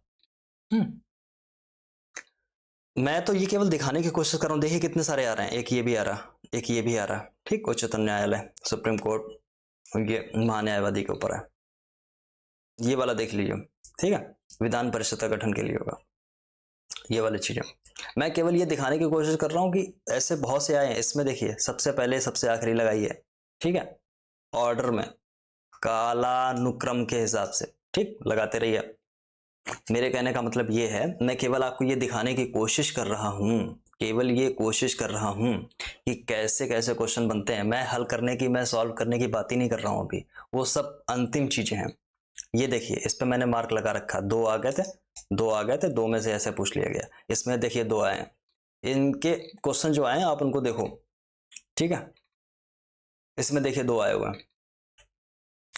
मैं तो ये केवल दिखाने की कोशिश कर रहा हूँ। देखिए कितने सारे आ रहे हैं, एक ये भी आ रहा, एक ये भी आ रहा। ठीक, उच्चतम न्यायालय, सुप्रीम कोर्ट, ये महान्यायवादी के ऊपर है। ये वाला देख लीजिए। ठीक है, विधान परिषद का गठन के लिए होगा, ये वाली चीजें। मैं केवल ये दिखाने की कोशिश कर रहा हूं कि ऐसे बहुत से आए हैं। इसमें देखिए सबसे पहले सबसे आखिरी लगाई है। ठीक है, ऑर्डर में कालानुक्रम के हिसाब से। ठीक, लगाते रहिए। मेरे कहने का मतलब ये है, मैं केवल आपको ये दिखाने की कोशिश कर रहा हूं, केवल ये कोशिश कर रहा हूं कि कैसे कैसे क्वेश्चन बनते हैं। मैं हल करने की, मैं सॉल्व करने की बात ही नहीं कर रहा हूं अभी, वो सब अंतिम चीजें हैं। ये देखिए इस पे मैंने मार्क लगा रखा, 2 आ गए थे, 2 आ गए थे, 2 में से ऐसे पूछ लिया गया। इसमें देखिए 2 आए हैं, इनके क्वेश्चन जो आए हैं आप उनको देखो। ठीक है, इसमें देखिए 2 आए हुए हैं,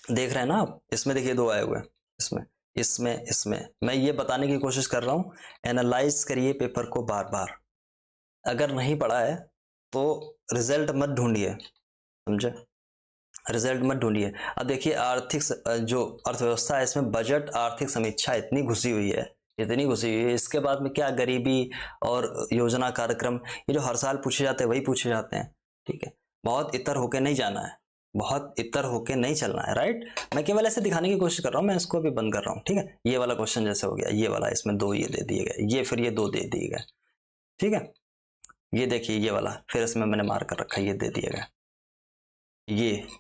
देख रहे हैं ना आप, इसमें देखिए 2 आए हुए हैं, इसमें इसमें इसमें मैं ये बताने की कोशिश कर रहा हूं, एनालाइज करिए पेपर को बार बार। अगर नहीं पढ़ा है तो रिजल्ट मत ढूंढिए, समझे, रिजल्ट मत ढूंढिए। अब देखिए आर्थिक जो अर्थव्यवस्था है, इसमें बजट, आर्थिक समीक्षा इतनी घुसी हुई है, इतनी घुसी हुई है। इसके बाद में क्या गरीबी और योजना कार्यक्रम, ये जो हर साल पूछे जाते हैं वही पूछे जाते हैं। ठीक है, बहुत इतर होके नहीं जाना है, बहुत इतर होके नहीं चलना है। राइट, मैं केवल ऐसे दिखाने की कोशिश कर रहा हूँ। मैं इसको भी बंद कर रहा हूँ। ठीक है, ये वाला क्वेश्चन जैसे हो गया, ये वाला, इसमें 2 ये दे दिए गए, ये फिर ये 2 दे दिए गए। ठीक है, ये देखिए ये वाला, फिर इसमें मैंने मार्क कर रखा, ये दे दिया गया,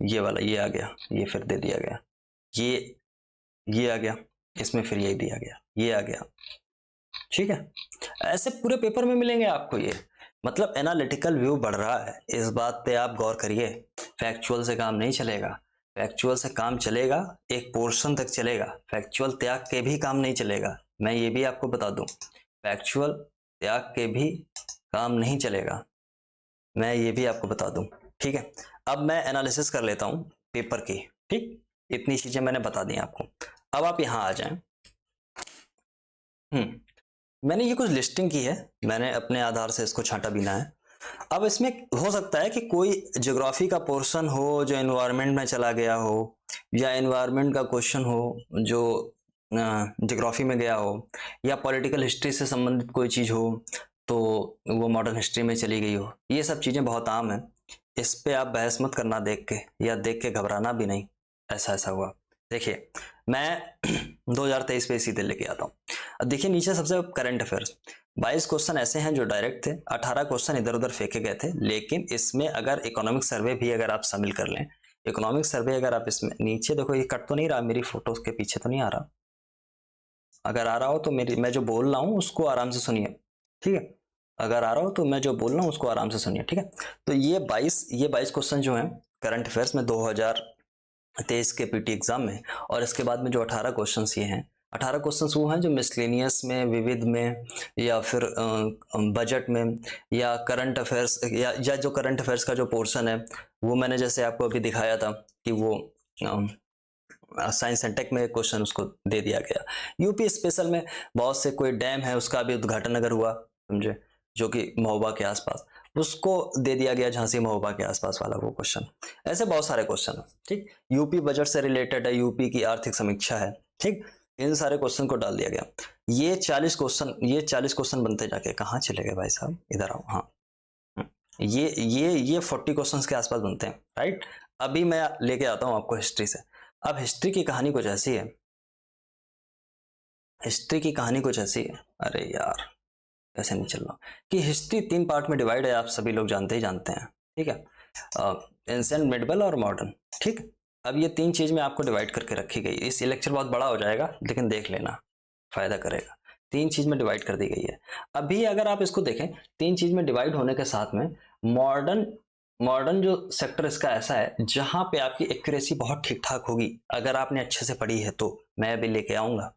ये वाला ये आ गया, ये फिर दे दिया गया, ये आ गया, इसमें फिर यही दिया गया, ये आ गया। ठीक है, ऐसे पूरे पेपर में मिलेंगे आपको ये, मतलब एनालिटिकल व्यू बढ़ रहा है। इस बात पे आप गौर करिए। फैक्चुअल से काम नहीं चलेगा, फैक्चुअल से काम चलेगा एक पोर्शन तक चलेगा, फैक्चुअल त्याग के भी काम नहीं चलेगा। मैं ये भी आपको बता दूं, फैक्चुअल त्याग के भी काम नहीं चलेगा, मैं ये भी आपको बता दूं। ठीक है, अब मैं एनालिसिस कर लेता हूं पेपर की। ठीक, इतनी चीजें मैंने बता दी आपको। अब आप यहां आ जाएं। मैंने ये कुछ लिस्टिंग की है, मैंने अपने आधार से इसको छांटा बीना है। अब इसमें हो सकता है कि कोई ज्योग्राफी का पोर्शन हो जो एनवायरनमेंट में चला गया हो, या एनवायरनमेंट का क्वेश्चन हो जो ज्योग्राफी में गया हो, या पॉलिटिकल हिस्ट्री से संबंधित कोई चीज़ हो तो वो मॉडर्न हिस्ट्री में चली गई हो। ये सब चीज़ें बहुत आम हैं, इस पे आप बहस मत करना देख के, या देख के घबराना भी नहीं ऐसा ऐसा हुआ। देखिए मैं 2023 पे सीधे लेके आता हूँ। अब देखिए नीचे सबसे करंट अफेयर्स 22 क्वेश्चन ऐसे हैं जो डायरेक्ट थे, 18 क्वेश्चन इधर उधर फेंके गए थे, लेकिन इसमें अगर इकोनॉमिक सर्वे भी अगर आप शामिल कर लें, इकोनॉमिक सर्वे अगर आप इसमें नीचे देखो, ये कट तो नहीं रहा, मेरी फोटोज के पीछे तो नहीं आ रहा, अगर आ रहा हो तो मेरी मैं जो बोल रहा हूँ उसको आराम से सुनिए, ठीक है। अगर आ रहा हो तो मैं जो बोल रहा हूँ उसको आराम से सुनिए, ठीक है। तो ये 22 क्वेश्चन जो हैं करंट अफेयर्स में 2023 के पीटी एग्जाम में, और इसके बाद में जो 18 क्वेश्चन ये हैं, 18 क्वेश्चन वो हैं जो मिसलेनियस में, विविध में, या फिर बजट में, या करंट अफेयर्स, या जो करंट अफेयर्स का जो पोर्शन है वो मैंने जैसे आपको अभी दिखाया था कि वो साइंस एंड टेक में क्वेश्चन उसको दे दिया गया। यूपी स्पेशल में बहुत से, कोई डैम है उसका भी उद्घाटन अगर हुआ समझे, जो कि महोबा के आसपास, उसको दे दिया गया, झांसी महोबा के आसपास वाला वो क्वेश्चन। ऐसे बहुत सारे क्वेश्चन है, ठीक। यूपी बजट से रिलेटेड है, यूपी की आर्थिक समीक्षा है, ठीक। इन सारे क्वेश्चन को डाल दिया गया। ये 40 क्वेश्चन बनते जाके कहाँ चले गए भाई साहब, इधर आओ। हाँ ये 40 क्वेश्चंस के आसपास बनते हैं, राइट। अभी मैं लेके आता हूँ आपको हिस्ट्री से। अब हिस्ट्री की कहानी कुछ ऐसी है, हिस्ट्री की कहानी कुछ ऐसी है, अरे यार कैसे नहीं चल रहा, कि हिस्ट्री 3 पार्ट में डिवाइड है, आप सभी लोग जानते ही जानते हैं, ठीक है। एंशिएंट, मिडिवल और मॉडर्न, ठीक। अब ये 3 चीज में आपको डिवाइड करके रखी गई। इस लेक्चर बहुत बड़ा हो जाएगा लेकिन देख लेना, फायदा करेगा। 3 चीज में डिवाइड कर दी गई है। अभी अगर आप इसको देखें, 3 चीज में डिवाइड होने के साथ में मॉडर्न मॉडर्न जो सेक्टर इसका ऐसा है जहां पे आपकी एक्यूरेसी बहुत ठीक ठाक होगी, अगर आपने अच्छे से पढ़ी है तो। मैं अभी लेके आऊंगा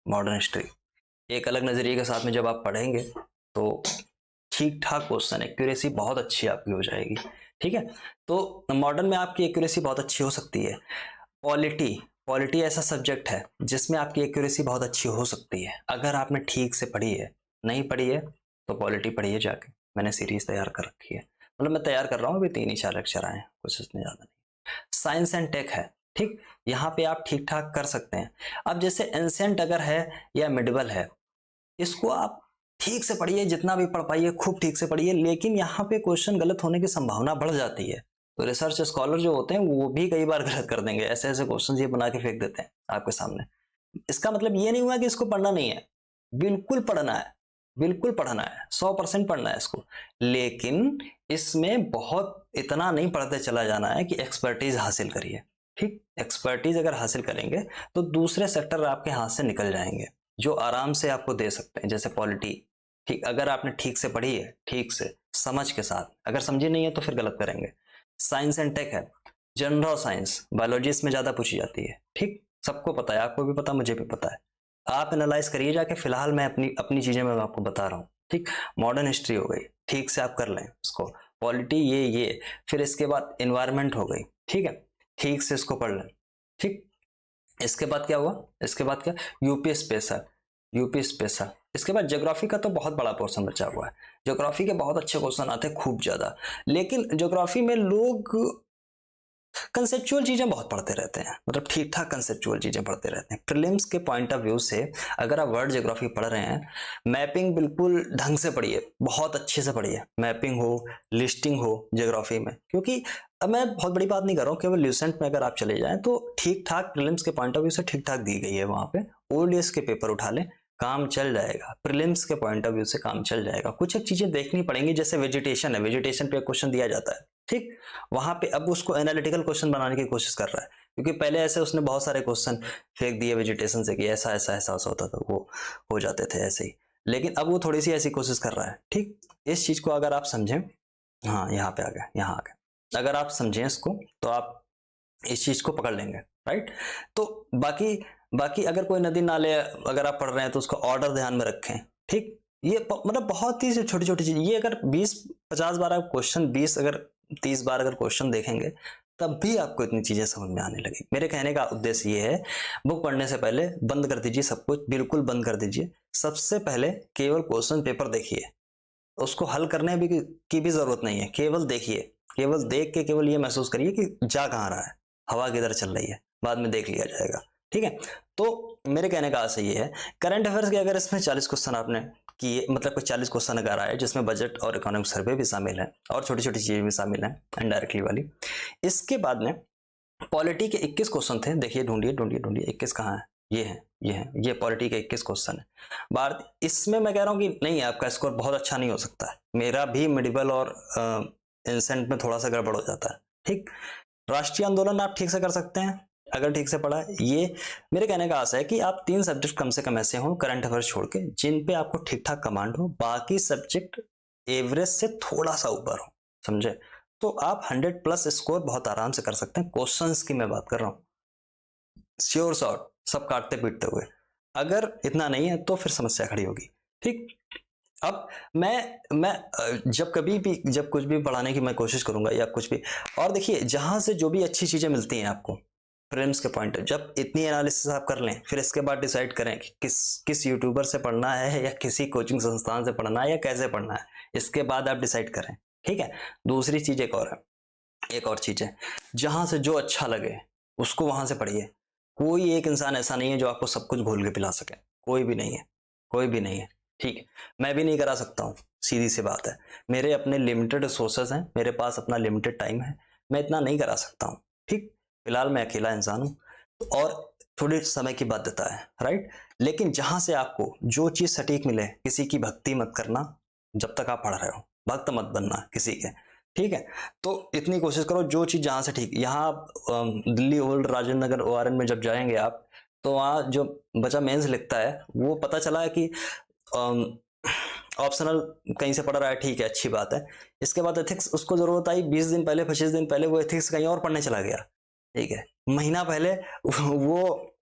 मॉडर्न हिस्ट्री एक अलग नजरिए के साथ में, जब आप पढ़ेंगे तो ठीक ठाक क्वेश्चन, एक्यूरेसी बहुत अच्छी आपकी हो जाएगी, ठीक है। तो मॉडर्न में आपकी एक्यूरेसी बहुत अच्छी हो सकती है। पॉलिटी पॉलिटी ऐसा सब्जेक्ट है जिसमें आपकी एक्यूरेसी बहुत अच्छी हो सकती है अगर आपने ठीक से पढ़ी है। नहीं पढ़ी है तो पॉलिटी पढ़िए जाके, मैंने सीरीज तैयार कर रखी है, मतलब मैं तैयार कर रहा हूँ, अभी 3 ही 4 लेक्चर आए हैं, कुछ इसमें ज्यादा नहीं। साइंस एंड टेक है, ठीक। यहाँ पे आप ठीक ठाक कर सकते हैं। अब जैसे एंशिएंट अगर है या मिडिवल है, इसको आप ठीक से पढ़िए, जितना भी पढ़ पाइए खूब ठीक से पढ़िए, लेकिन यहाँ पे क्वेश्चन गलत होने की संभावना बढ़ जाती है। तो रिसर्च स्कॉलर जो होते हैं वो भी कई बार गलत कर देंगे, ऐसे ऐसे क्वेश्चन ये बना के फेंक देते हैं आपके सामने। इसका मतलब ये नहीं हुआ कि इसको पढ़ना नहीं है, बिल्कुल पढ़ना है, बिल्कुल पढ़ना है, 100% पढ़ना है इसको, लेकिन इसमें बहुत इतना नहीं पढ़ते चला जाना है कि एक्सपर्टीज हासिल करिए, ठीक। एक्सपर्टीज अगर हासिल करेंगे तो दूसरे सेक्टर आपके हाथ से निकल जाएंगे जो आराम से आपको दे सकते हैं, जैसे पॉलिटी, ठीक। अगर आपने ठीक से पढ़ी है, ठीक से समझ के साथ, अगर समझी नहीं है तो फिर गलत करेंगे। साइंस एंड टेक है, जनरल साइंस, बायोलॉजी इसमें ज्यादा पूछी जाती है, ठीक। सबको पता है, आपको भी पता, मुझे भी पता है, आप एनालाइज करिए जाके। फिलहाल मैं अपनी अपनी चीजें मैं आपको बता रहा हूँ, ठीक। मॉडर्न हिस्ट्री हो गई, ठीक से आप कर लें इसको। पॉलिटी ये फिर इसके बाद एनवायरनमेंट हो गई, ठीक है, ठीक से इसको पढ़ लें, ठीक। इसके बाद क्या हुआ, इसके बाद क्या, यूपी स्पेशल, यूपी स्पेशल। इसके बाद ज्योग्राफी का तो बहुत बड़ा पोर्शन बचा हुआ है। ज्योग्राफी के बहुत अच्छे क्वेश्चन आते हैं, खूब ज्यादा, लेकिन ज्योग्राफी में लोग कंसेप्चुअल चीजें बहुत पढ़ते रहते हैं, मतलब ठीक ठाक कंसेप्चुअल चीजें पढ़ते रहते हैं। प्रीलिम्स के पॉइंट ऑफ व्यू से अगर आप वर्ल्ड ज्योग्राफी पढ़ रहे हैं, मैपिंग बिल्कुल ढंग से पढ़िए, बहुत अच्छे से पढ़िए, मैपिंग हो, लिस्टिंग हो ज्योग्राफी में, क्योंकि अब मैं बहुत बड़ी बात नहीं कर रहा हूँ, केवल ल्यूसेंट में अगर आप चले जाएं तो ठीक ठाक प्रीलिम्स के पॉइंट ऑफ व्यू से ठीक ठाक दी गई है वहां पे। ओल्ड के पेपर उठा लें, काम चल जाएगा, प्रीलिम्स के पॉइंट ऑफ व्यू से काम चल जाएगा। कुछ एक चीजें देखनी पड़ेंगी, जैसे वेजिटेशन है, वेजिटेशन पे क्वेश्चन दिया जाता है, ठीक। वहां पे अब उसको एनालिटिकल क्वेश्चन बनाने की कोशिश कर रहा है, क्योंकि पहले ऐसे उसने बहुत सारे क्वेश्चन फेंक दिए वेजिटेशन से कि ऐसा ऐसा ऐसा होता था, वो हो जाते थे ऐसे ही, लेकिन अब वो थोड़ी सी ऐसी कोशिश कर रहा है, ठीक। इस चीज को अगर आप समझें, हाँ यहाँ पे आ गया, यहाँ आ गया, अगर आप समझें इसको तो आप इस चीज को पकड़ लेंगे, राइट। तो बाकी बाकी अगर कोई नदी नाले अगर आप पढ़ रहे हैं तो उसका ऑर्डर ध्यान में रखें, ठीक। ये मतलब बहुत ही छोटी छोटी चीज, ये अगर 20-50 बार आप क्वेश्चन, 20 अगर 30 बार अगर क्वेश्चन देखेंगे तब भी आपको इतनी चीजें समझ में आने लगी। मेरे कहने का उद्देश्य ये है, बुक पढ़ने से पहले बंद कर दीजिए सब कुछ, बिल्कुल बंद कर दीजिए। सबसे पहले केवल क्वेश्चन पेपर देखिए, उसको हल करने की भी जरूरत नहीं है, केवल देखिए, केवल देख के केवल ये महसूस करिए कि जा कहाँ रहा है, हवा किधर चल रही है, बाद में देख लिया जाएगा। ठीक है, तो मेरे कहने का आशय ये है, करंट अफेयर्स के अगर इसमें 40 क्वेश्चन आपने किए, मतलब कोई 40 क्वेश्चन अगर आए जिसमें बजट और इकोनॉमिक सर्वे भी शामिल है और छोटी छोटी चीजें भी शामिल हैं इनडायरेक्टली वाली, इसके बाद में पॉलिटी के 21 क्वेश्चन थे। देखिए, ढूंढिए ढूंढिए ढूंढिए, 21 कहाँ है, ये पॉलिटी के 21 क्वेश्चन है। भारत, इसमें मैं कह रहा हूँ कि नहीं, आपका स्कोर बहुत अच्छा नहीं हो सकता है, मेरा भी मिडिबल और एंसेंट में थोड़ा सा गड़बड़ हो जाता है। ठीक, राष्ट्रीय आंदोलन आप ठीक से कर सकते हैं अगर ठीक से पढ़ा है। ये मेरे कहने का आशा है कि आप 3 सब्जेक्ट कम से कम ऐसे हों करंट अफेयर्स छोड़ के जिन पे आपको ठीक ठाक कमांड हो, बाकी सब्जेक्ट एवरेज से थोड़ा सा ऊपर हो, समझे, तो आप 100+ स्कोर बहुत आराम से कर सकते हैं। क्वेश्चंस की मैं बात कर रहा हूँ, श्योर शॉट, सब काटते पीटते हुए। अगर इतना नहीं है तो फिर समस्या खड़ी होगी। ठीक, अब मैं जब कभी भी, जब कुछ भी पढ़ाने की मैं कोशिश करूंगा या कुछ भी, और देखिए जहां से जो भी अच्छी चीजें मिलती हैं आपको प्रीलिम्स के पॉइंट, जब इतनी एनालिसिस आप कर लें, फिर इसके बाद डिसाइड करें कि किस यूट्यूबर से पढ़ना है या किसी कोचिंग संस्थान से पढ़ना है या कैसे पढ़ना है, इसके बाद आप डिसाइड करें। ठीक है, दूसरी चीज एक और है, एक और चीज है, जहां से जो अच्छा लगे उसको वहां से पढ़िए। कोई एक इंसान ऐसा नहीं है जो आपको सब कुछ घोल के पिला सके, कोई भी नहीं है, कोई भी नहीं है। ठीक है, मैं भी नहीं करा सकता हूँ, सीधी सी बात है, मेरे अपने लिमिटेड रिसोर्सेज हैं, मेरे पास अपना लिमिटेड टाइम है, मैं इतना नहीं करा सकता हूँ। ठीक, फिलहाल मैं अकेला इंसान हूँ और थोड़े समय की बाध्यता है, राइट। लेकिन जहां से आपको जो चीज सटीक मिले, किसी की भक्ति मत करना जब तक आप पढ़ रहे हो, भक्त मत बनना किसी के। ठीक है, तो इतनी कोशिश करो जो चीज जहां से ठीक, यहाँ आप दिल्ली ओल्ड राजेंद्र नगर ORN में जब जाएंगे आप, तो वहाँ जो बच्चा मेंस लिखता है वो पता चला है कि ऑप्शनल कहीं से पढ़ रहा है, ठीक है, अच्छी बात है। इसके बाद एथिक्स उसको जरूरत आई, 20 दिन पहले 25 दिन पहले वो एथिक्स कहीं और पढ़ने चला गया। ठीक है, महीना पहले वो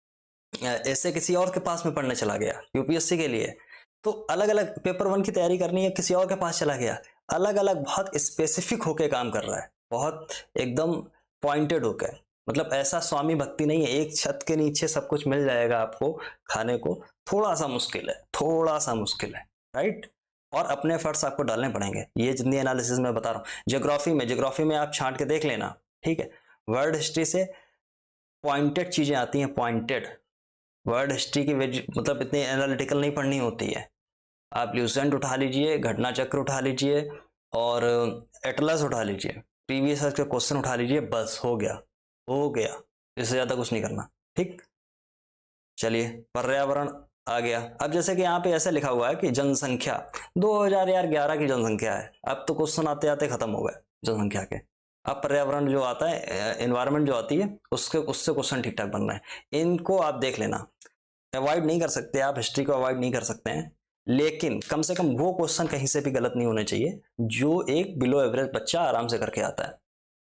ऐसे किसी और के पास में पढ़ने चला गया यूपीएससी के लिए। तो अलग अलग पेपर 1 की तैयारी करनी है, किसी और के पास चला गया, अलग अलग बहुत स्पेसिफिक होके काम कर रहा है, बहुत एकदम पॉइंटेड होके। मतलब ऐसा स्वामी भक्ति नहीं है, एक छत के नीचे सब कुछ मिल जाएगा आपको खाने को, थोड़ा सा मुश्किल है, थोड़ा सा मुश्किल है, राइट। और अपने एफर्ट्स आपको डालने पड़ेंगे, ये जितनी एनालिसिस मैं बता रहा हूँ। ज्योग्राफी में आप छांट के देख लेना, ठीक है। वर्ल्ड हिस्ट्री से पॉइंटेड चीजें आती हैं, पॉइंटेड। वर्ल्ड हिस्ट्री की मतलब इतनी एनालिटिकल नहीं पढ़नी होती है। आप ल्यूसेंट उठा लीजिए, घटना चक्र उठा लीजिए और एटलस उठा लीजिए, प्रीवियस ईयर के क्वेश्चन उठा लीजिए, बस हो गया, हो गया, इससे ज्यादा कुछ नहीं करना। ठीक, चलिए पर्यावरण आ गया। अब जैसे कि यहाँ पे ऐसे लिखा हुआ है कि जनसंख्या 2011 की जनसंख्या है, अब तो क्वेश्चन आते आते खत्म हो गए जनसंख्या के। अब पर्यावरण जो आता है, एनवायरनमेंट जो आती है, उससे क्वेश्चन ठीक ठाक बन रहे हैं। इनको आप देख लेना, अवॉइड नहीं कर सकते आप, हिस्ट्री को अवॉइड नहीं कर सकते हैं, लेकिन कम से कम वो क्वेश्चन कहीं से भी गलत नहीं होने चाहिए जो एक बिलो एवरेज बच्चा आराम से करके आता है,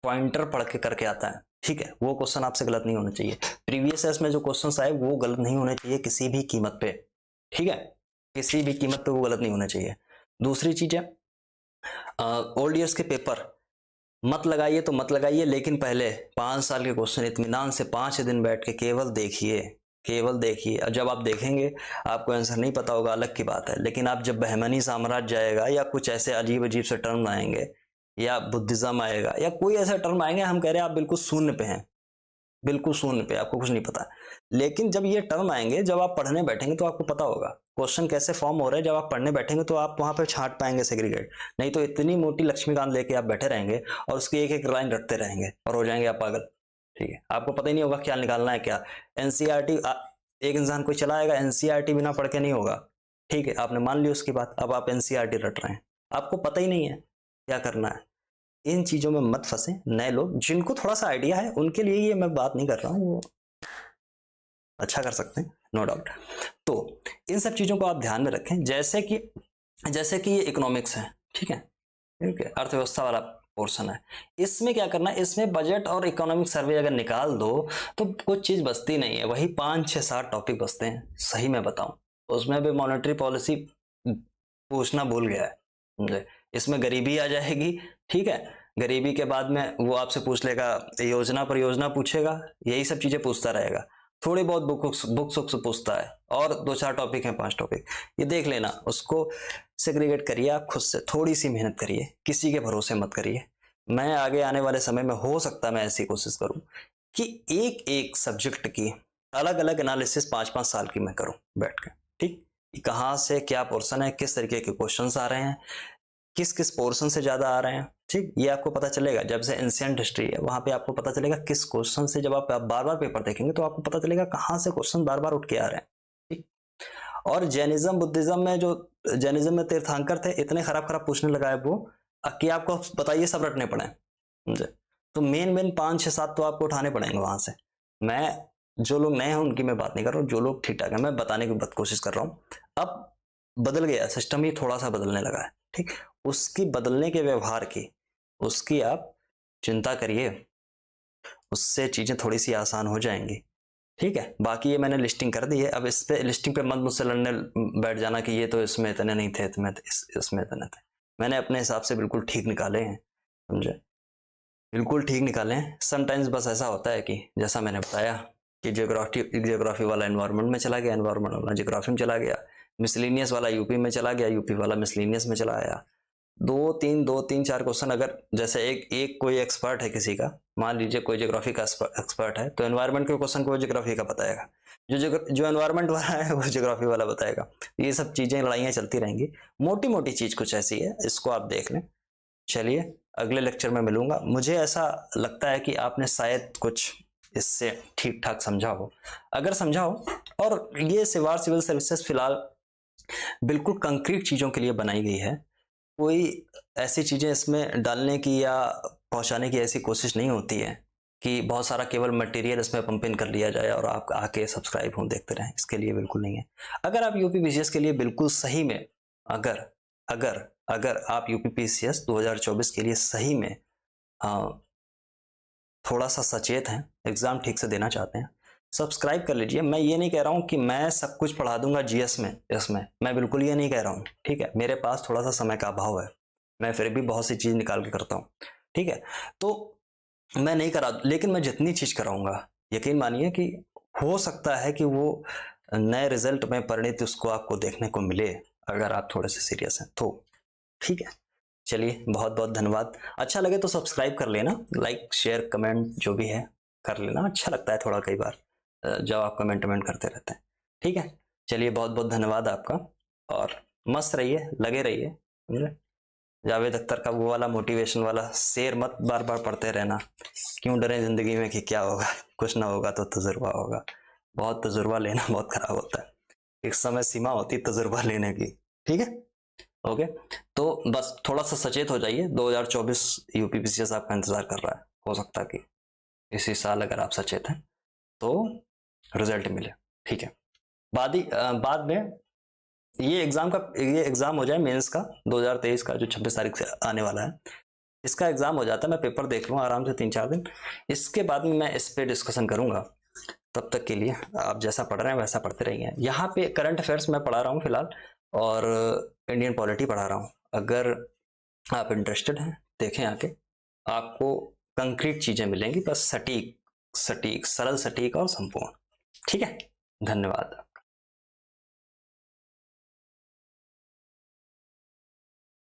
पॉइंटर पढ़ के करके आता है। ठीक है, वो क्वेश्चन आपसे गलत नहीं होने चाहिए। प्रीवियस ईयर्स में जो क्वेश्चन आए वो गलत नहीं होने चाहिए किसी भी कीमत पे। ठीक है, किसी भी कीमत पे वो गलत नहीं होने चाहिए। दूसरी चीज है, ओल्ड ईयर्स के पेपर मत लगाइए तो मत लगाइए, लेकिन पहले 5 साल के क्वेश्चन इत्मीनान से 5 दिन बैठ के केवल देखिए, केवल देखिए। अब जब आप देखेंगे आपको आंसर नहीं पता होगा, अलग की बात है, लेकिन आप जब बहमनी साम्राज्य जाएगा या कुछ ऐसे अजीब अजीब से टर्म आएंगे या बुद्धिज्म आएगा या कोई ऐसा टर्म आएंगे, हम कह रहे हैं आप बिल्कुल शून्य पे हैं, बिल्कुल शून्य पे, आपको कुछ नहीं पता। लेकिन जब ये टर्म आएंगे, जब आप पढ़ने बैठेंगे तो आपको पता होगा क्वेश्चन कैसे फॉर्म हो रहे हैं। जब आप पढ़ने बैठेंगे तो आप वहां पे छांट पाएंगे सेग्रीगेट, नहीं तो इतनी मोटी लक्ष्मीकांत लेके आप बैठे रहेंगे और उसकी एक एक लाइन रटते रहेंगे और हो जाएंगे आप पागल। ठीक है, आपको पता ही नहीं होगा क्या निकालना है क्या। एनसीईआरटी एक इंसान कोई चलाएगा, एनसीईआरटी बिना पढ़ के नहीं होगा। ठीक है, आपने मान ली उसकी बात, अब आप एनसीईआरटी रट रहे हैं, आपको पता ही नहीं है क्या करना है। इन चीजों में मत फंसे। नए लोग जिनको थोड़ा सा आइडिया है उनके लिए ये मैं बात नहीं कर रहा हूँ, वो अच्छा कर सकते हैं, नो डाउट। तो इन सब चीजों को आप ध्यान में रखें, जैसे कि ये इकोनॉमिक्स है, ठीक है, अर्थव्यवस्था वाला पोर्शन है। इसमें क्या करना है, इसमें बजट और इकोनॉमिक सर्वे अगर निकाल दो तो कुछ चीज बचती नहीं है, वही 5 6 7 टॉपिक बचते हैं। सही मैं बताऊं, उसमें भी मॉनेटरी पॉलिसी पूछना भूल गया है मुझे, इसमें गरीबी आ जाएगी। ठीक है, गरीबी के बाद में वो आपसे पूछ लेगा योजना परियोजना पूछेगा, यही सब चीजें पूछता रहेगा। थोड़ी बहुत बुक्स पूछता है, और 2-4 टॉपिक हैं, 5 टॉपिक, ये देख लेना, उसको सेग्रीगेट करिए आप खुद से, थोड़ी सी मेहनत करिए, किसी के भरोसे मत करिए। मैं आगे आने वाले समय में हो सकता है मैं ऐसी कोशिश करूं कि एक एक सब्जेक्ट की अलग अलग एनालिसिस 5-5 साल की मैं करूं बैठ के, ठीक, कहाँ से क्या पोर्शन है, किस तरीके के क्वेश्चंस आ रहे हैं, किस किस पोर्शन से ज्यादा आ रहे हैं, ठीक, ये आपको पता चलेगा। जब से एंशिएंट हिस्ट्री है वहां पे आपको पता चलेगा किस क्वेश्चन से, जब आप बार बार पेपर देखेंगे तो आपको पता चलेगा कहाँ से क्वेश्चन बार बार उठ के आ रहे हैं, ठीक। और जैनिज्म बुद्धिज्म में जो जैनिज्म में तीर्थंकर थे, इतने खराब खराब पूछने लगा है वो कि आपको बताइए सब रटने पड़े, समझे। तो मेन मेन 5-6-7 तो आपको उठाने पड़ेंगे वहां से। मैं, जो लोग नए हैं उनकी मैं बात नहीं कर रहा हूँ, जो लोग ठीक ठाक है मैं बताने की कोशिश कर रहा हूँ। अब बदल गया सिस्टम, ही थोड़ा सा बदलने लगा है, ठीक, उसकी बदलने के व्यवहार की, उसकी आप चिंता करिए, उससे चीजें थोड़ी सी आसान हो जाएंगी, ठीक है। बाकी ये मैंने लिस्टिंग कर दी है, अब इस पे लिस्टिंग पे मत मुझसे लड़ने बैठ जाना कि ये तो इसमें इतने नहीं थे, इसमें इतने थे। मैंने अपने हिसाब से बिल्कुल ठीक निकाले हैं, समझे, बिल्कुल ठीक निकाले हैं। समटाइम्स बस ऐसा होता है कि जैसा मैंने बताया कि जियोग्राफी वाला एनवायरनमेंट में चला गया, एनवायरनमेंट वाला जियोग्राफी में चला गया, मिसलिनियस वाला यूपी में चला गया, यूपी वाला मिसलिनियस में चला आया। 2-3-4 क्वेश्चन, अगर जैसे एक एक कोई एक्सपर्ट है किसी का, मान लीजिए कोई ज्योग्राफी का एक्सपर्ट है, तो एनवायरनमेंट के क्वेश्चन को ज्योग्राफी का बताएगा, जो एनवायरनमेंट वाला है वो ज्योग्राफी वाला बताएगा। ये सब चीजें, लड़ाइयाँ चलती रहेंगी। मोटी मोटी चीज कुछ ऐसी है, इसको आप देख लें। चलिए, अगले लेक्चर में मिलूंगा। मुझे ऐसा लगता है कि आपने शायद कुछ इससे ठीक ठाक समझा हो, अगर समझा हो। और ये सिवार सिविल सर्विसेज फिलहाल बिल्कुल कंक्रीट चीजों के लिए बनाई गई है, कोई ऐसी चीजें इसमें डालने की या पहुंचाने की ऐसी कोशिश नहीं होती है कि बहुत सारा केवल मटेरियल इसमें पंप इन कर लिया जाए और आप आके सब्सक्राइब हों देखते रहें, इसके लिए बिल्कुल नहीं है। अगर आप यूपी पीसीएस के लिए बिल्कुल सही में, अगर अगर अगर आप यूपी पीसीएस 2024 के लिए सही में थोड़ा सा सचेत हैं, एग्जाम ठीक से देना चाहते हैं, सब्सक्राइब कर लीजिए। मैं ये नहीं कह रहा हूं कि मैं सब कुछ पढ़ा दूंगा जीएस में, इसमें मैं बिल्कुल ये नहीं कह रहा हूं, ठीक है। मेरे पास थोड़ा सा समय का अभाव है, मैं फिर भी बहुत सी चीज निकाल के करता हूँ, ठीक है। तो मैं नहीं करा, लेकिन मैं जितनी चीज कराऊंगा, यकीन मानिए कि हो सकता है कि वो नए रिजल्ट में परिणित उसको आपको देखने को मिले, अगर आप थोड़े से सीरियस हैं तो, ठीक है। चलिए, बहुत बहुत धन्यवाद। अच्छा लगे तो सब्सक्राइब कर लेना, लाइक शेयर कमेंट जो भी है कर लेना, अच्छा लगता है थोड़ा कई बार जब आप कमेंट करते रहते हैं, ठीक है। चलिए, बहुत बहुत धन्यवाद आपका, और मस्त रहिए, लगे रहिए, समझे। जावेद अख्तर का वो वाला मोटिवेशन वाला शेर मत बार बार पढ़ते रहना, क्यों डरे जिंदगी में कि क्या होगा, कुछ ना होगा तो तजुर्बा होगा। बहुत तजुर्बा लेना बहुत खराब होता है, एक समय सीमा होती है तजुर्बा लेने की, ठीक है। ओके, तो बस थोड़ा सा सचेत हो जाइए, 2024 यूपी पीसीएस आपका इंतजार कर रहा है, हो सकता है कि इसी साल अगर आप सचेत हैं तो रिजल्ट मिले, ठीक है। बाद में ये एग्जाम हो जाए मेंस का 2023 का, जो 26 तारीख से आने वाला है, इसका एग्जाम हो जाता है, मैं पेपर देख लूँ आराम से 3-4 दिन, इसके बाद में मैं इस पे डिस्कशन करूंगा। तब तक के लिए आप जैसा पढ़ रहे हैं वैसा पढ़ते रहिए। यहाँ पे करंट अफेयर्स मैं पढ़ा रहा हूँ फिलहाल, और इंडियन पॉलिटी पढ़ा रहा हूँ। अगर आप इंटरेस्टेड हैं, देखें आके, आपको कंक्रीट चीजें मिलेंगी, बस सटीक सटीक, सरल सटीक और संपूर्ण, ठीक है। धन्यवाद।